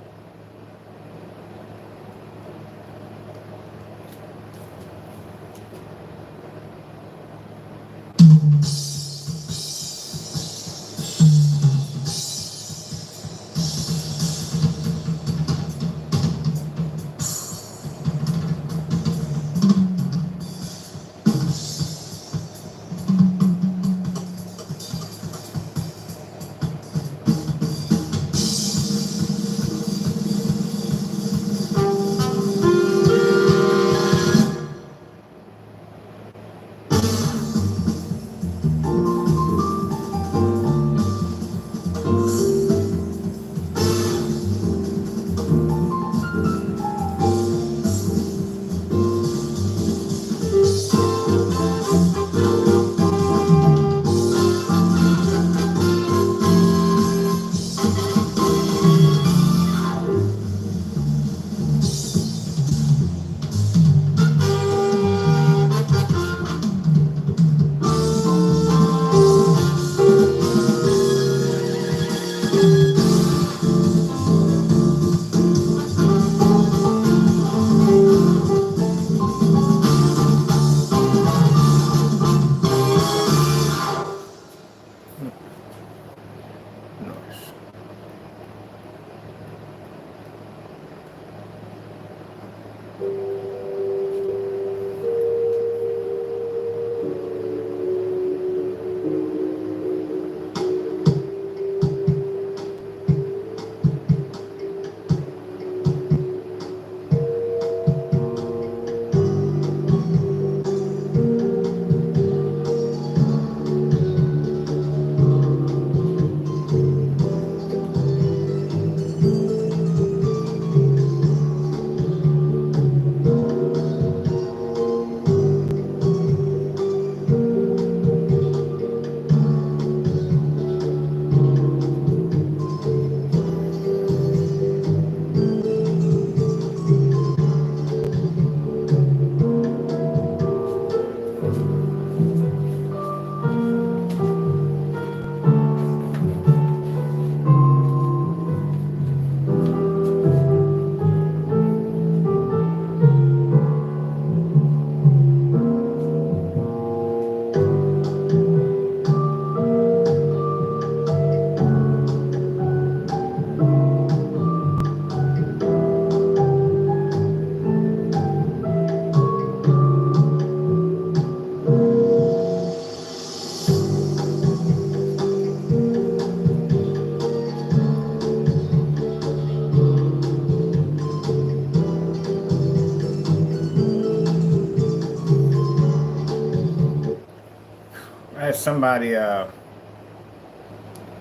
somebody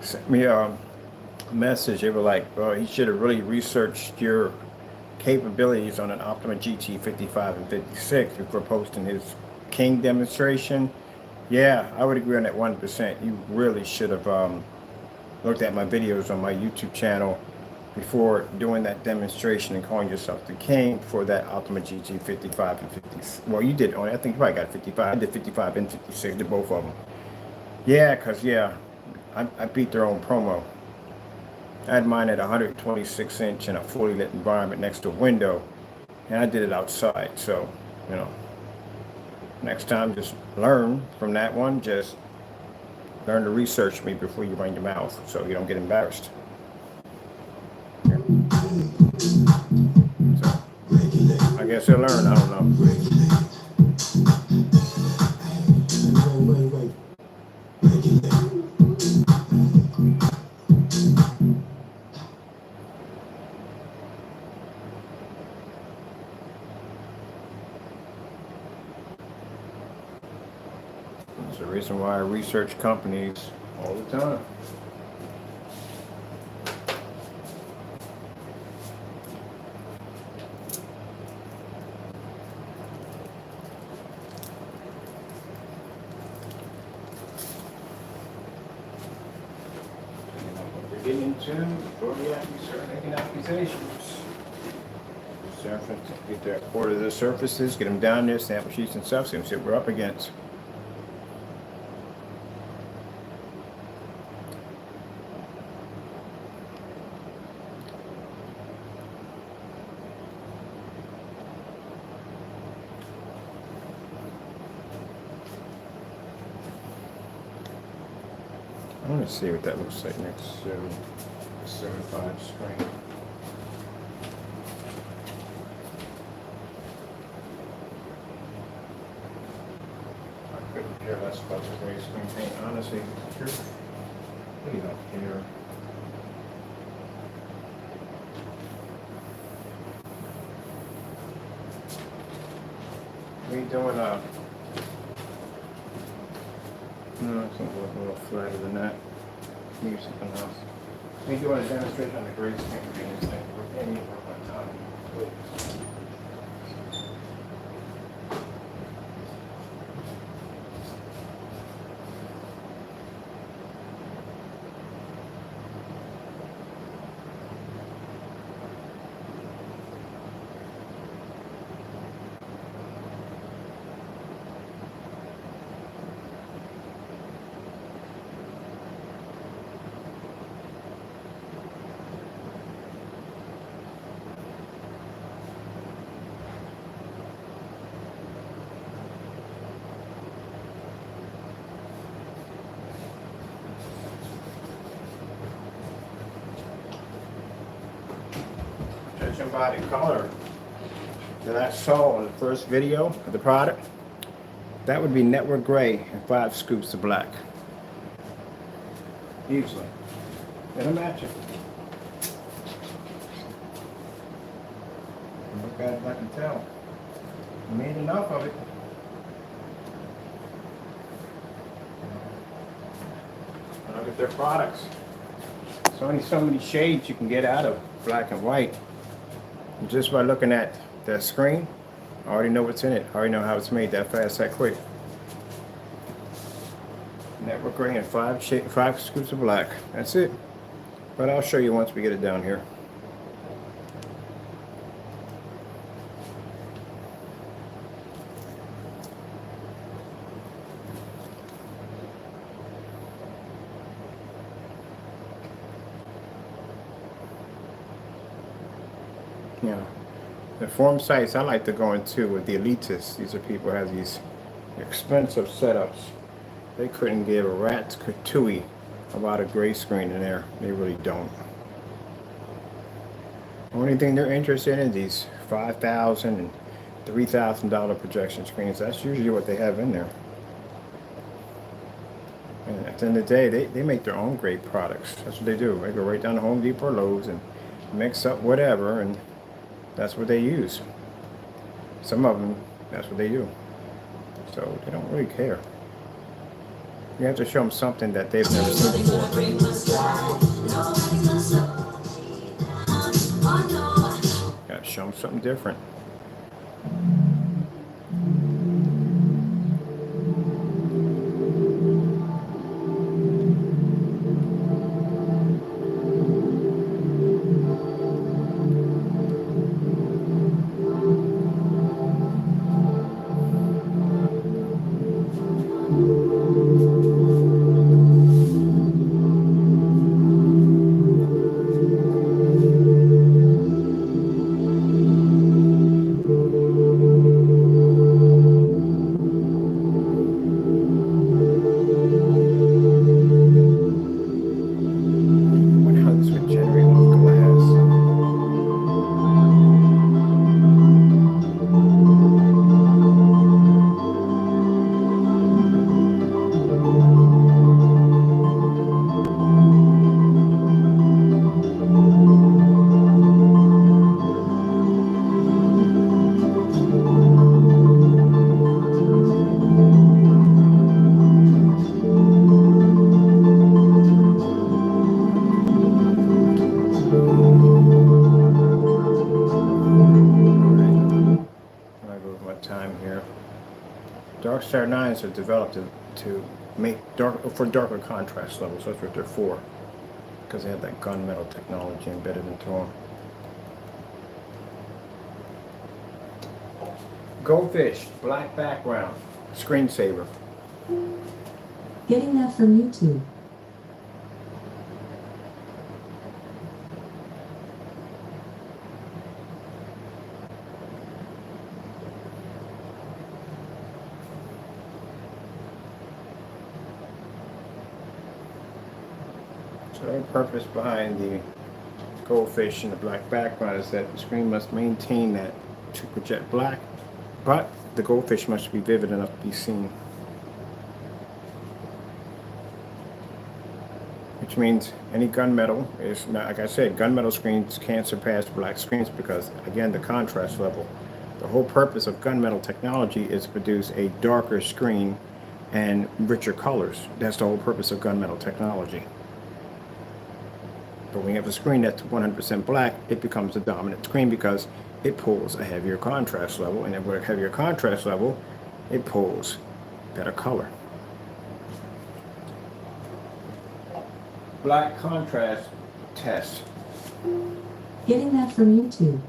sent me a message. They were like, well, he should have really researched your capabilities on an Optima GT 55 and 56 before posting his King demonstration. Yeah, I would agree on that 1%. You really should have looked at my videos on my YouTube channel before doing that demonstration and calling yourself the King for that Optima GT 55 and 56. Well, you did only, I think you probably got 55. I did 55 and 56, did both of them. Yeah, because, yeah, I beat their own promo. I had mine at 126 inch in a fully lit environment next to a window, and I did it outside. So, you know, next time just learn from that one. Just learn to research me before you run your mouth so you don't get embarrassed. So, I guess you'll learn. I don't know. That's the reason why I research companies all the time. Getting into before we start making accusations. Get the order the surfaces, get them down there, sample sheets and stuff, see what we're up against. I want to see what that looks like next to 75 screen. I couldn't care less about the gray screen paint, honestly. Really don't care. We doing no, it's going to look a little flatter than that. Maybe something else. We doing a demonstration on the gray screen paint. It's like we're getting work on time. Judging by the color that I saw in the first video of the product, that would be network gray and 5 scoops of black. Easily. It'll match it. Look at it, I can tell. I made enough of it. Look at their products. There's only so many shades you can get out of black and white. And just by looking at that screen, I already know what's in it. I already know how it's made that fast, that quick. Network gray and 5 scoops of black. That's it. But I'll show you once we get it down here. Yeah, the forum sites I like to go into with the elitists. These are people who have these expensive setups. They couldn't give a rat's patootie about a gray screen in there. They really don't. The only thing they're interested in is these $5,000 and $3,000 projection screens. That's usually what they have in there. And at the end of the day, they make their own great products. That's what they do. They go right down to Home Depot or Lowe's and mix up whatever, and that's what they use. Some of them, that's what they do. So they don't really care. You have to show them something that they've never seen before. Gotta show them something different. Wonder how this would generate off glass. I go with my time here. Dark Star 9s are developed to make darker contrast levels. That's what they're for, because they have that gunmetal technology embedded into them. Goldfish, black background, screensaver. Getting that from YouTube. So the purpose behind the goldfish and the black background is that the screen must maintain that to project black, but the goldfish must be vivid enough to be seen. Which means any gunmetal is not, like I said, gunmetal screens can't surpass black screens because, again, the contrast level. The whole purpose of gunmetal technology is to produce a darker screen and richer colors. That's the whole purpose of gunmetal technology. But when you have a screen that's 100% black, it becomes a dominant screen because it pulls a heavier contrast level, and with a heavier contrast level, it pulls better color. Black contrast test. Getting that from YouTube.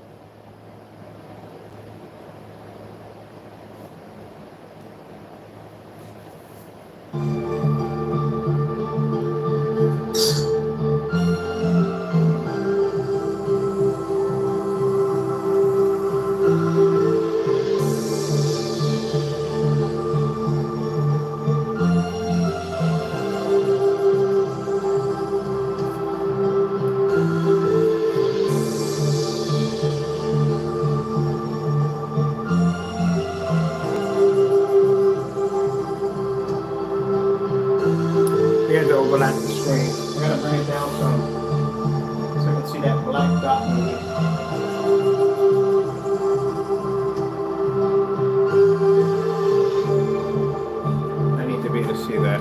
Here's the overlap of the screen. We're going to bring it down some so you can see that black dot moving. I need to be able to see that.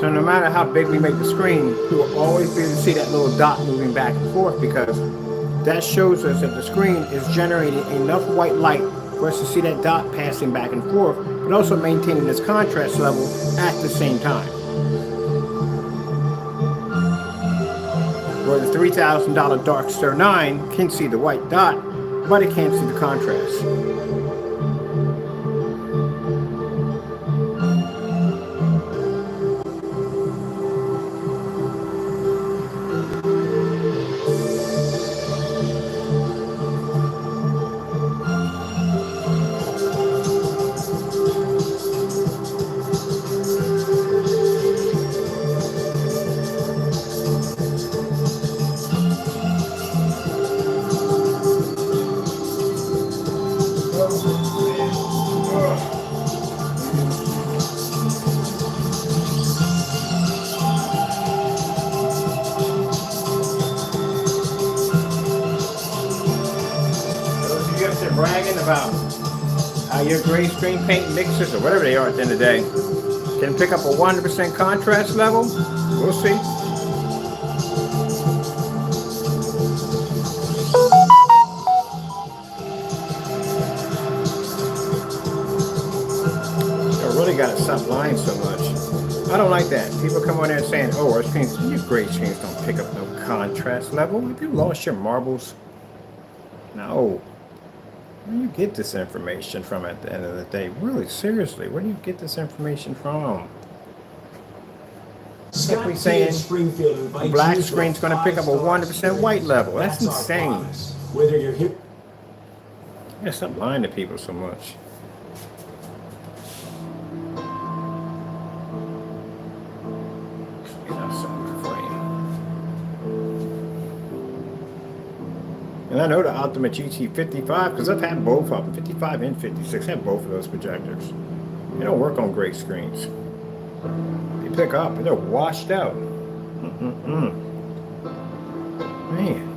So no matter how big we make the screen, you will always be able to see that little dot moving back and forth because that shows us that the screen is generating enough white light for us to see that dot passing back and forth, but also maintaining its contrast level at the same time. Where the $3,000 Dark Star 9 can see the white dot, but it can't see the contrast. your gray screen paint mixers or whatever they are at the end of the day can pick up a 100% contrast level. We'll see. I really got to stop lying so much. I don't like that. People come on there saying, oh, our screens, your gray screens don't pick up no contrast level. Have you lost your marbles? No. Where do you get this information from at the end of the day? Really, seriously, where do you get this information from? Simply saying a black screen's going to pick up a 100% white level. That's insane. Whether you're here. Yeah, stop lying to people so much. And I know the Ultimate GT55 because I've had both of them, 55 and 56. I have both of those projectors. They don't work on gray screens. They pick up and they're washed out. Man.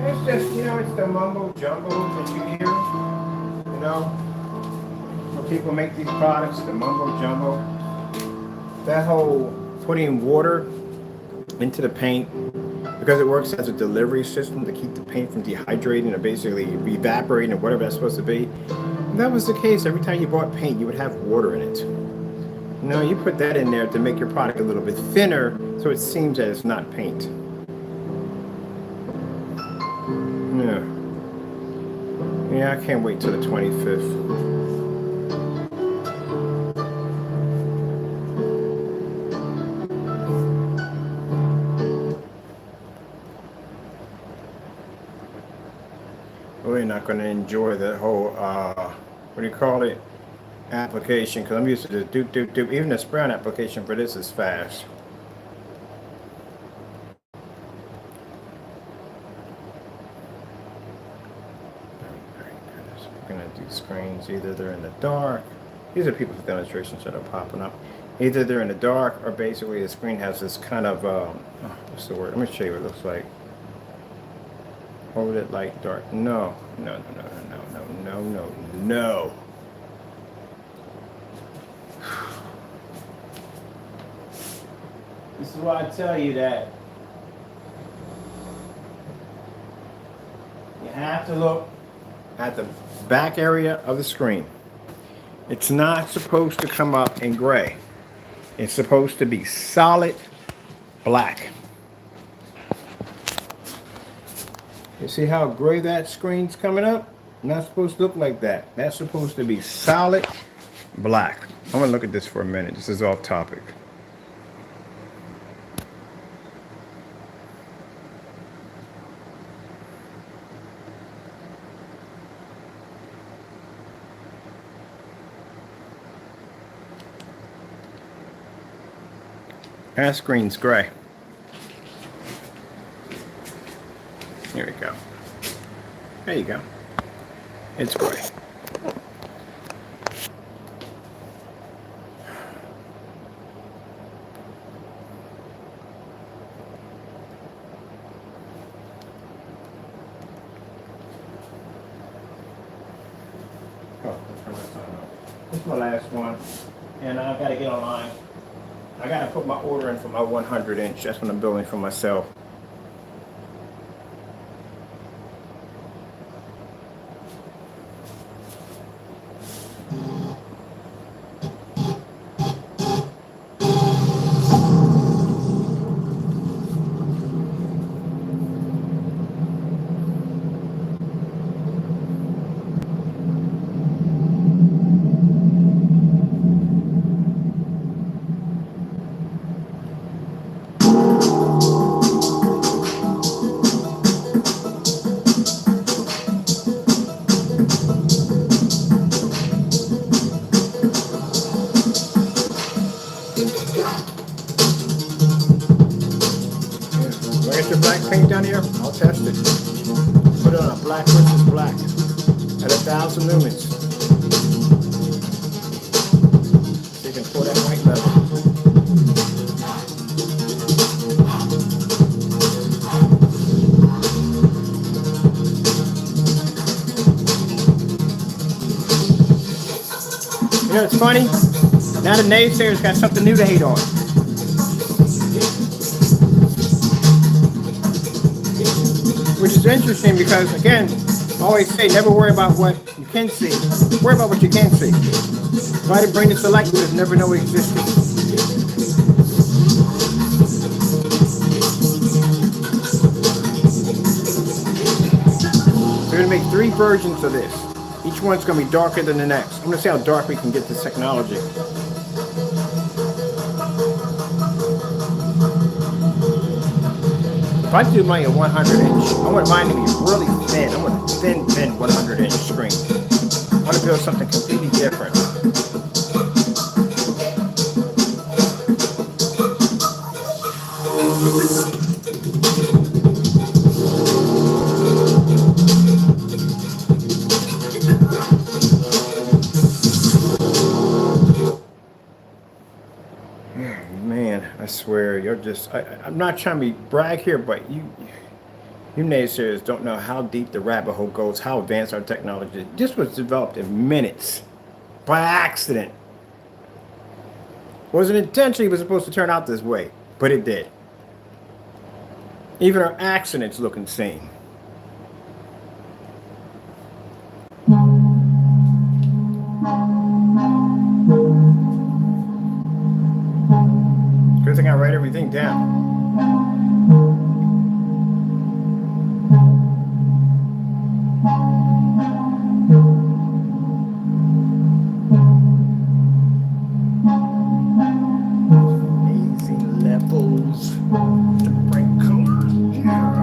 It's just, you know, it's the mumbo jumbo that you hear, you know, when people make these products, the mumbo jumbo. That whole putting water into the paint because it works as a delivery system to keep the paint from dehydrating or basically evaporating or whatever that's supposed to be. And that was the case. Every time you bought paint, you would have water in it. You know, you put that in there to make your product a little bit thinner so it seems that it's not paint. Yeah, I can't wait till the 25th. Really not going to enjoy the whole, what do you call it, application, because I'm used to the doop. Even the spray on application for this is fast. Screens, either they're in the dark. These are people's demonstrations that are popping up. Either they're in the dark or basically the screen has this kind of what's the word? Let me show you what it looks like. Hold it light dark. No. This is why I tell you that you have to look at the back area of the screen. It's not supposed to come up in gray. It's supposed to be solid black. You see how gray that screen's coming up? Not supposed to look like that. That's supposed to be solid black. I'm gonna look at this for a minute. This is off topic. That screen's gray. Here we go. There you go. It's gray. This is my last one, and I've got to get online. I got to put my order in for my 100 inch. That's what I'm building for myself. Black paint down here, I'll test it. Put it on a black versus black at a 1,000 lumens. So you can pull that white level. You know, it's funny. Now the naysayers got something new to hate on. Which is interesting because, again, I always say never worry about what you can see. Worry about what you can't see. If I didn't bring this to light, you would have never known it existed. We're going to make 3 versions of this. Each one's going to be darker than the next. I'm going to see how dark we can get this technology. If I do mine at 100 inch, I want mine to be really thin. I want a thin 100 inch screen. I want to build something completely different. Man, I swear, you're just, I'm not trying to be brag here, but you naysayers don't know how deep the rabbit hole goes, how advanced our technology is. This was developed in minutes, by accident. Wasn't intentionally was supposed to turn out this way, but it did. Even our accidents look insane. Good thing I write everything down. Amazing levels. The bright colors. Yeah.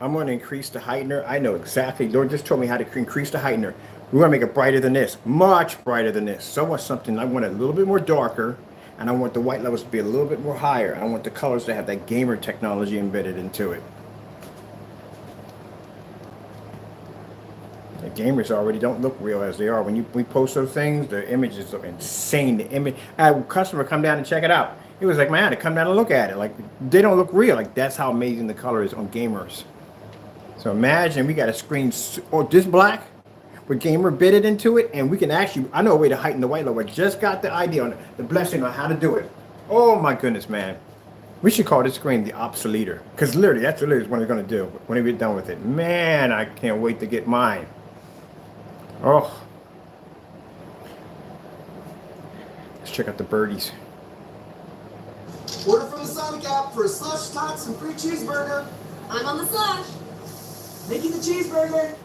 I'm going to increase the heightener. I know exactly. Lord just told me how to increase the heightener. We're going to make it brighter than this. Much brighter than this. So I want something, I want it a little bit more darker. And I want the white levels to be a little bit more higher. I want the colors to have that gamer technology embedded into it. The gamers already don't look real as they are. When we post those things, the images look insane. The image, I had a customer come down and check it out. It was like, man, to come down and look at it. Like, they don't look real. Like, that's how amazing the color is on gamers. So imagine we got a screen this black with gamer bitted into it, and we can actually, I know a way to heighten the white level. I just got the idea on the blessing on how to do it. Oh my goodness, man. We should call this screen the obsoleter, because literally, that's literally what it's going to do when we get done with it. Man, I can't wait to get mine. Oh. Let's check out the birdies. Order from the Sonic app for a slush, tots, and free cheeseburger. I'm on the slush. Making the cheeseburger.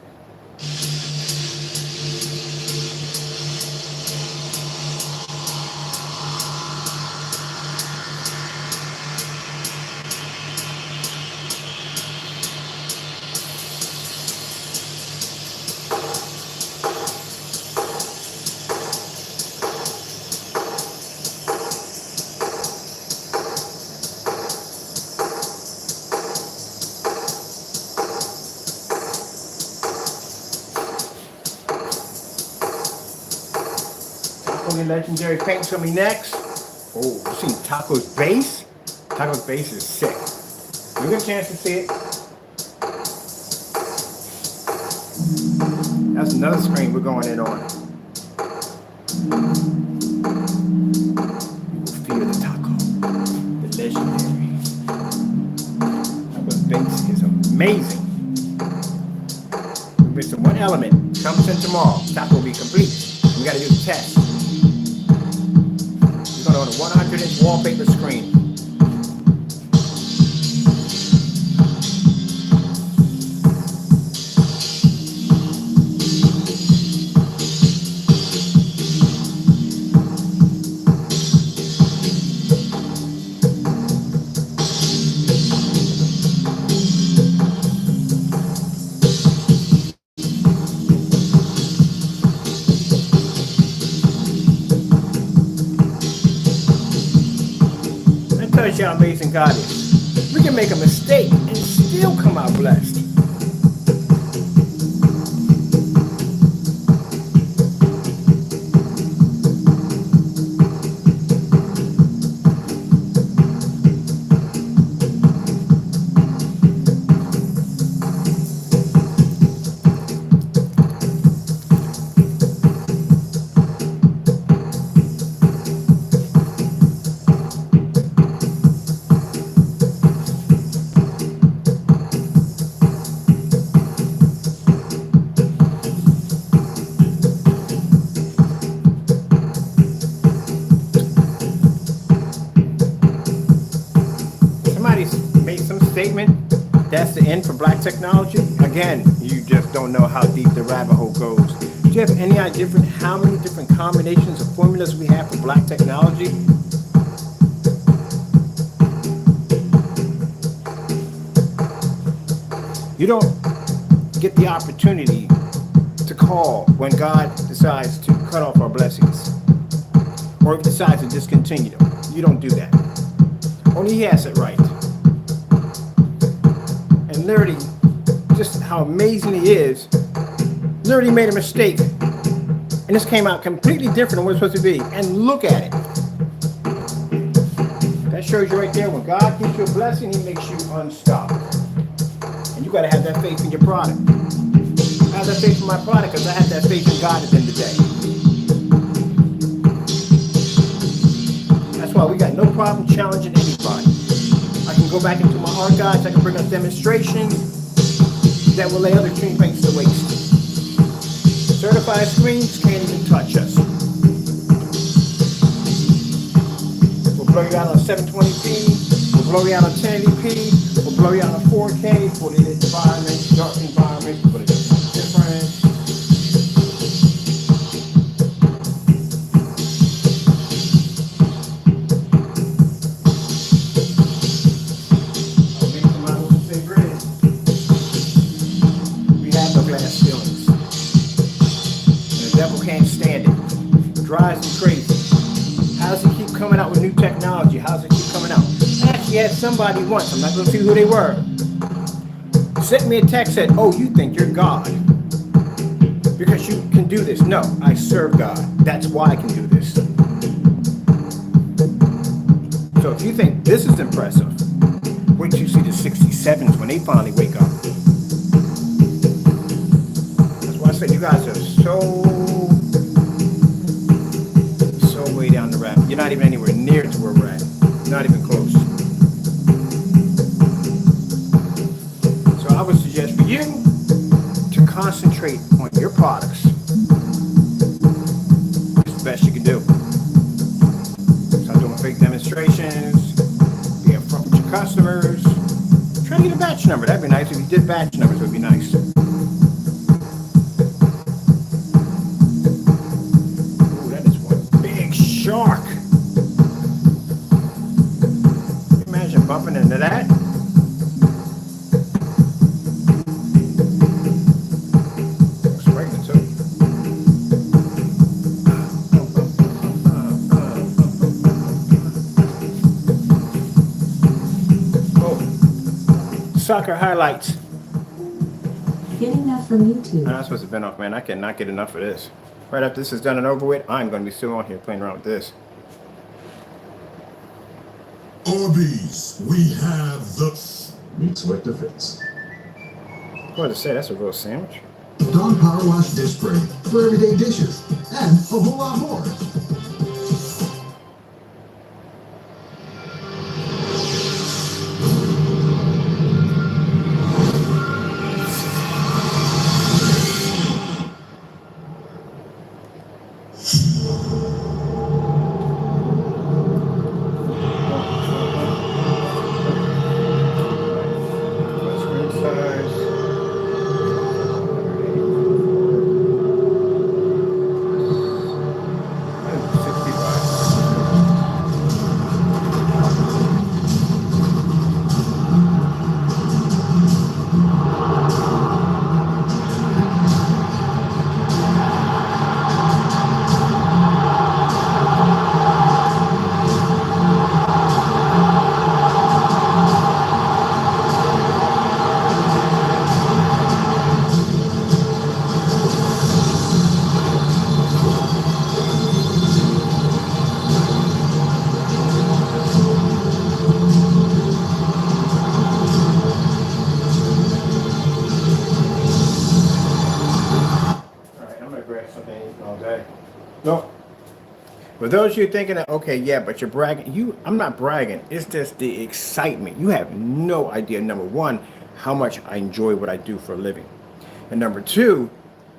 Legendary paint's coming next. Oh, you seen Taco's base? Taco's base is sick. You get a chance to see it. That's another screen we're going in on. You will feel the Taco, the legendary. Taco's base is amazing. We're missing one element. Comes in tomorrow. Taco will be complete. We got to do the test. On a 100-inch wallpaper screen. tells you how amazing God is. We can make a mistake and still come out blessed. Made some statement that's the end for black technology. Again, you just don't know how deep the rabbit hole goes. Do you have any idea how many different combinations of formulas we have for black technology? You don't get the opportunity to call when God decides to cut off our blessings, or if he decides to discontinue them. You don't do that. Only he has it right. And literally, just how amazing he is, literally made a mistake. And this came out completely different than what it's supposed to be. And look at it. That shows you right there, when God gives you a blessing, he makes you unstoppable. And you got to have that faith in your product. I have that faith in my product because I have that faith in God at the end of the day. That's why we got no problem challenging anybody. I can go back into my archives, I can bring up demonstrations that will lay other teammates to waste. Certified screens can't even touch us. We'll blow you out on 720p, we'll blow you out on 1080p, we'll blow you out on 4K for the environment, dark environment, but it's different. Drives me crazy. How does it keep coming out with new technology? How does it keep coming out? I actually had somebody once, I'm not going to see who they were, sent me a text, said, oh, you think you're God because you can do this. No, I serve God. That's why I can do this. So if you think this is impressive, wait till you see the 67s when they finally wake up. That's why I said you guys are so way down the rabbit. You're not even anywhere near to where we're at. Not even close. So I would suggest for you to concentrate on your products. It's the best you can do. Start doing fake demonstrations. Be upfront with your customers. Try to get a batch number. That'd be nice. If you did batch numbers, it would be nice. Shark. Imagine bumping into that. Looks pregnant too. Oh, soccer highlights. Getting that from YouTube. I'm supposed to bend off, man. I cannot get enough of this. Right after this is done and over with, I'm going to be still on here playing around with this. Arby's, we have the meats with the fits. What to say? That's a real sandwich. Dawn Power Wash Dish Spray for everyday dishes and a whole lot more. For those of you thinking that, okay, yeah, but you're bragging, I'm not bragging. It's just the excitement. You have no idea, number one, how much I enjoy what I do for a living. And number two,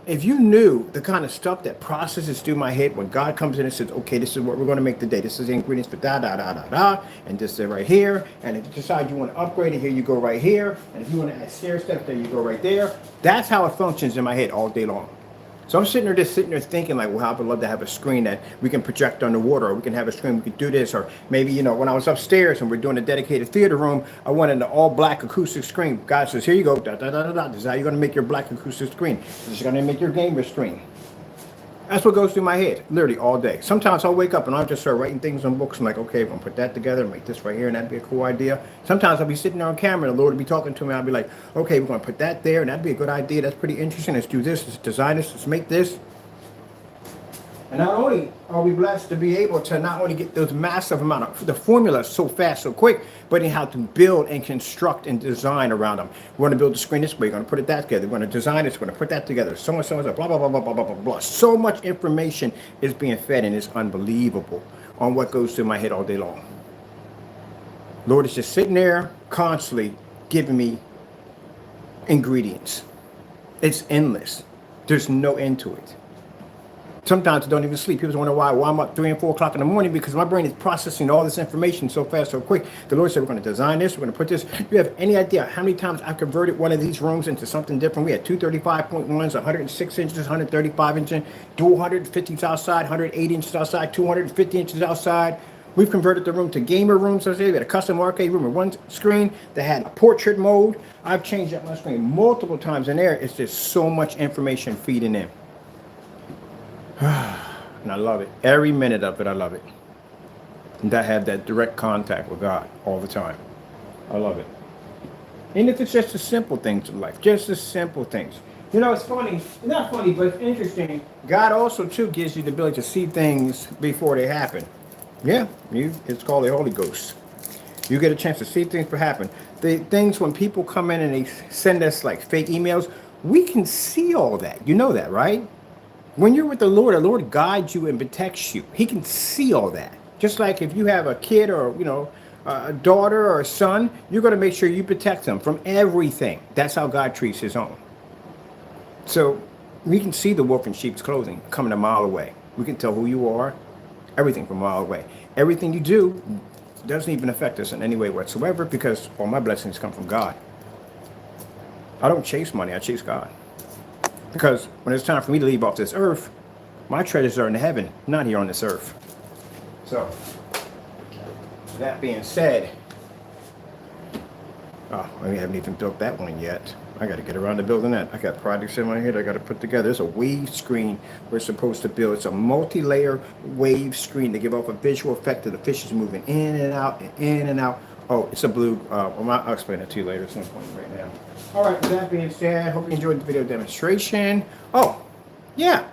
if you knew the kind of stuff that processes through my head when God comes in and says, okay, this is what we're going to make today. This is the ingredients for da, and this is right here. And if you decide you want to upgrade it, here you go right here. And if you want to add stair steps, there you go right there. That's how it functions in my head all day long. So I'm sitting there thinking like, well, I would love to have a screen that we can project on the water, or we can have a screen, we can do this, or maybe, you know, when I was upstairs and we're doing a dedicated theater room, I wanted an all black acoustic screen. God says, here you go, da, da, da, da, da. This is how you're going to make your black acoustic screen. This is going to make your gamer screen. That's what goes through my head, literally all day. Sometimes I'll wake up and I'll just start writing things on books. I'm like, okay, I'm going to put that together and make this right here, and that'd be a cool idea. Sometimes I'll be sitting there on camera and the Lord will be talking to me. I'll be like, okay, we're going to put that there, and that'd be a good idea. That's pretty interesting. Let's do this. Let's design this. Let's make this. And not only are we blessed to be able to not only get those massive amount of the formula so fast, so quick, but in how to build and construct and design around them. We're going to build the screen this way. We're going to put it that together. We're going to design this. We're going to put that together. So and so and so, blah, blah, blah, blah, blah, blah, blah, blah. So much information is being fed, and it's unbelievable on what goes through my head all day long. Lord is just sitting there constantly giving me ingredients. It's endless. There's no end to it. Sometimes I don't even sleep. People wonder why I'm up 3 and 4 o'clock in the morning, because my brain is processing all this information so fast, so quick. The Lord said, we're going to design this. We're going to put this. You have any idea how many times I've converted one of these rooms into something different? We had 235.1s, 106 inches, 135 inches, dual 150s outside, 180 inches outside, 250 inches outside. We've converted the room to gamer rooms. So we had a custom arcade room with one screen that had a portrait mode. I've changed up my screen multiple times in there. It's just so much information feeding in. And I love it. Every minute of it, I love it. And I have that direct contact with God all the time. I love it. And if it's just the simple things in life, just the simple things. You know, it's funny. Not funny, but it's interesting. God also, too, gives you the ability to see things before they happen. Yeah, it's called the Holy Ghost. You get a chance to see things before happen. The things when people come in and they send us like fake emails, we can see all that. You know that, right? When you're with the Lord guides you and protects you. He can see all that. Just like if you have a kid or, you know, a daughter or a son, you're going to make sure you protect them from everything. That's how God treats his own. So we can see the wolf in sheep's clothing coming a mile away. We can tell who you are, everything from a mile away. Everything you do doesn't even affect us in any way whatsoever, because all my blessings come from God. I don't chase money, I chase God. Because when it's time for me to leave off this earth, my treasures are in heaven, not here on this earth. So, that being said, we haven't even built that one yet. I got to get around to building that. I got projects in my head I got to put together. It's a wave screen we're supposed to build. It's a multi-layer wave screen to give off a visual effect of the fishes moving in and out and in and out. Oh, it's a blue. I'll explain it to you later at some point right now. All right, with that being said, I hope you enjoyed the video demonstration. Oh, yeah.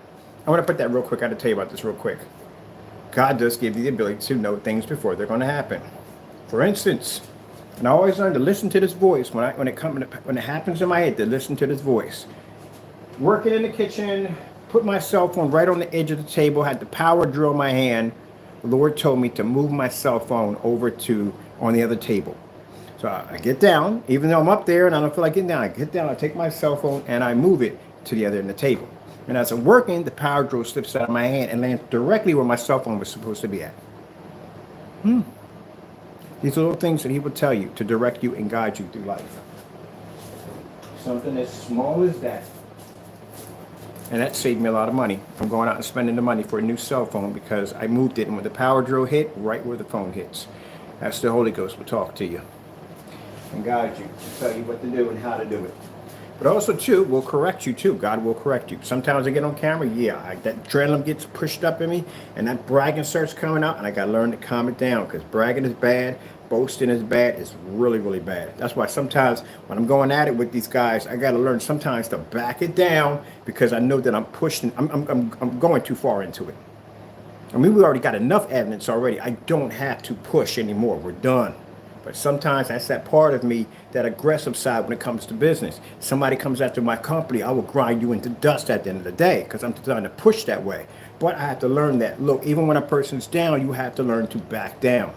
I want to put that real quick. I got to tell you about this real quick. God does give you the ability to know things before they're going to happen. For instance, and I always learn to listen to this voice when it happens in my head, to listen to this voice. Working in the kitchen, put my cell phone right on the edge of the table, had the power drill in my hand. The Lord told me to move my cell phone over to on the other table. So I get down, even though I'm up there and I don't feel like getting down. I get down, I take my cell phone and I move it to the other end of the table. And as I'm working, the power drill slips out of my hand and lands directly where my cell phone was supposed to be at. These are little things that he will tell you to direct you and guide you through life. Something as small as that. And that saved me a lot of money from going out and spending the money for a new cell phone, because I moved it, and when the power drill hit, right where the phone hits. That's the Holy Ghost will talk to you and guide you, to tell you what to do and how to do it. But also, too, will correct you, too. God will correct you. Sometimes I get on camera, that adrenaline gets pushed up in me, and that bragging starts coming out, and I got to learn to calm it down, because bragging is bad, boasting is bad, it's really, really bad. That's why sometimes when I'm going at it with these guys, I got to learn sometimes to back it down, because I know that I'm pushing, I'm going too far into it. I mean, we already got enough evidence already. I don't have to push anymore. We're done. But sometimes that's that part of me, that aggressive side when it comes to business. Somebody comes after my company, I will grind you into dust at the end of the day because I'm trying to push that way. But I have to learn that, look, even when a person's down, you have to learn to back down.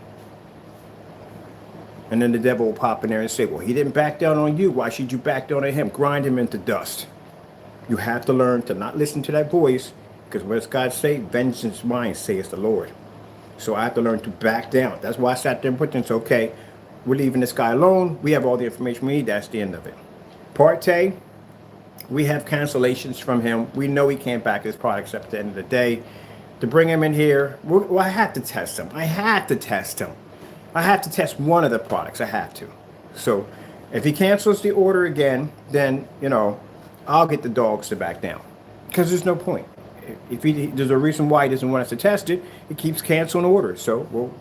And then the devil will pop in there and say, well, he didn't back down on you. Why should you back down on him? Grind him into dust. You have to learn to not listen to that voice, because what does God say? Vengeance is mine, saith the Lord. So I have to learn to back down. That's why I sat there and put this, okay, we're leaving this guy alone. We have all the information we need. That's the end of it. Parte, we have cancellations from him. We know he can't back his products up at the end of the day. To bring him in here, well, I have to test him. I have to test him. I have to test one of the products. I have to. So if he cancels the order again, then, you know, I'll get the dogs to back down. Because there's no point. If there's a reason why he doesn't want us to test it, he keeps canceling orders. So we'll,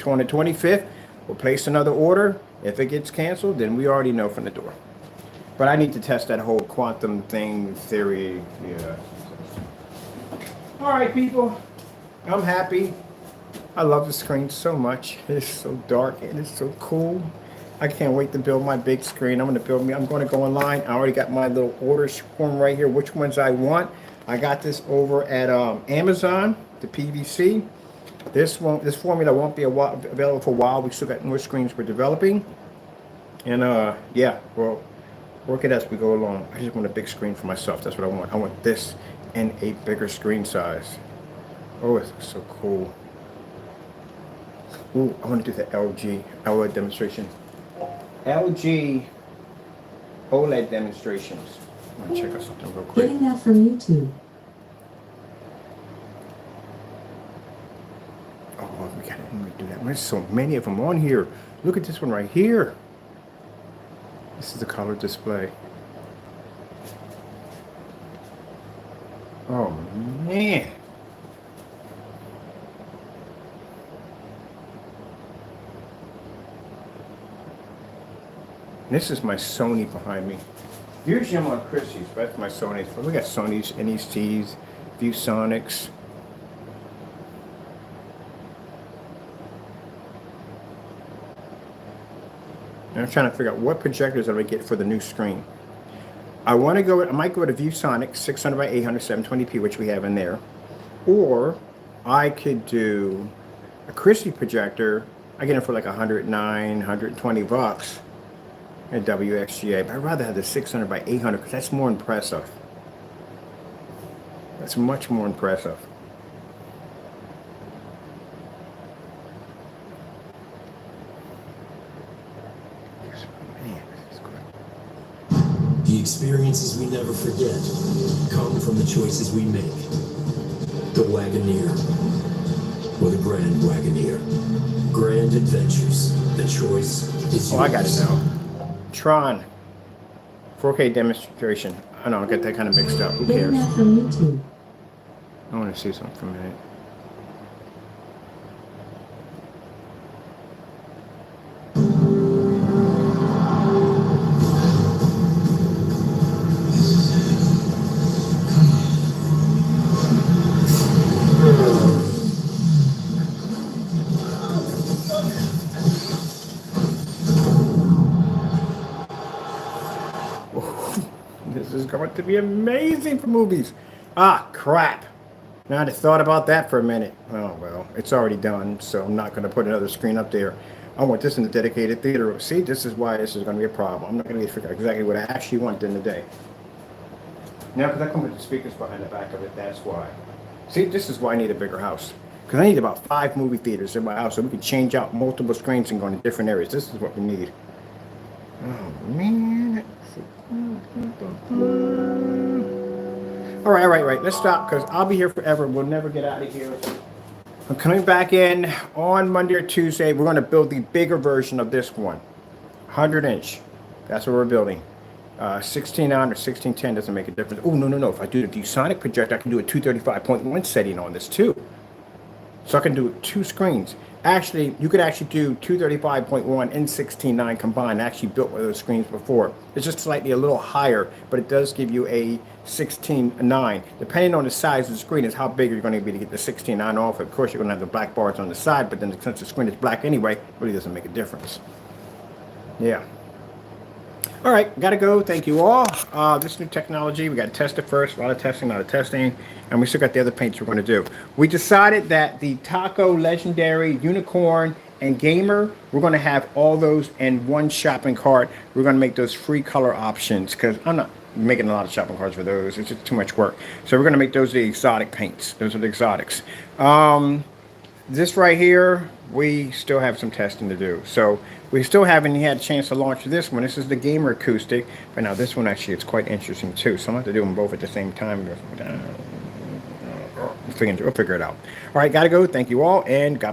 on the 25th, we'll place another order. If it gets canceled, then we already know from the door. But I need to test that whole quantum thing theory. Yeah. All right, people. I'm happy. I love the screen so much. It's so dark and it's so cool. I can't wait to build my big screen. I'm going to go online. I already got my little order form right here, which ones I want. I got this over at Amazon, the PVC. This formula won't be available for a while. We still got more screens we're developing. And yeah, well, work it as we go along. I just want a big screen for myself. That's what I want. I want this in a bigger screen size. Oh, it's so cool. Ooh, I want to do the LG OLED demonstration. LG OLED demonstrations. I'm gonna check out something real quick. Getting that from YouTube. Oh, we gotta do that. There's so many of them on here. Look at this one right here. This is the color display. Oh man. This is my Sony behind me. Usually I'm on Christie's, but that's my Sony's. But we got Sony's, NECs, ViewSonics. And I'm trying to figure out what projectors I'm gonna get for the new screen. I might go to ViewSonic 600 by 800, 720p, which we have in there. Or I could do a Christie projector. I get it for like 109, 120 bucks. And WXGA, but I'd rather have the 600 by 800 because that's more impressive. That's much more impressive. Man, this is great. The experiences we never forget come from the choices we make. The Wagoneer, or the Grand Wagoneer. Grand Adventures. The choice is yours. Oh, I got it now. Tron 4K demonstration. I know I get that kind of mixed up. Who Getting cares? that from YouTube. I want to see something for a minute. This is going to be amazing for movies. Ah, crap. Now I just thought about that for a minute. Oh, well, it's already done, so I'm not going to put another screen up there. I want this in the dedicated theater. See, this is why this is going to be a problem. I'm not going to figure out exactly what I actually want in the day. Now, because I come with the speakers behind the back of it, that's why. See, this is why I need a bigger house. Because I need about 5 movie theaters in my house so we can change out multiple screens and go into different areas. This is what we need. Oh, man. All right. Let's stop because I'll be here forever. We'll never get out of here. I'm coming back in on Monday or Tuesday. We're going to build the bigger version of this one. 100-inch. That's what we're building. 16 on or 1610 doesn't make a difference. Oh, no. If I do the ViewSonic projector, I can do a 235.1 setting on this too. So I can do 2 screens. Actually, you could actually do 235.1 and 16.9 combined. I actually built one of those screens before. It's just slightly a little higher, but it does give you a 16.9. Depending on the size of the screen is how big you're going to be to get the 16.9 off. Of course, you're going to have the black bars on the side, but then since the screen is black anyway, it really doesn't make a difference. Yeah. All right, gotta go. Thank you all. This new technology, we got to test it first. A lot of testing, and we still got the other paints we're going to do. We decided that the Taco, Legendary, Unicorn, and Gamer, we're going to have all those in one shopping cart. We're going to make those free color options because I'm not making a lot of shopping carts for those. It's just too much work. So we're going to make those the exotic paints. Those are the exotics. This right here, we still have some testing to do. So we still haven't had a chance to launch this one. This is the Gamer Acoustic. But now this one actually is quite interesting too. So I'm going to have to do them both at the same time. We'll figure it out. All right, got to go. Thank you all, and God bless.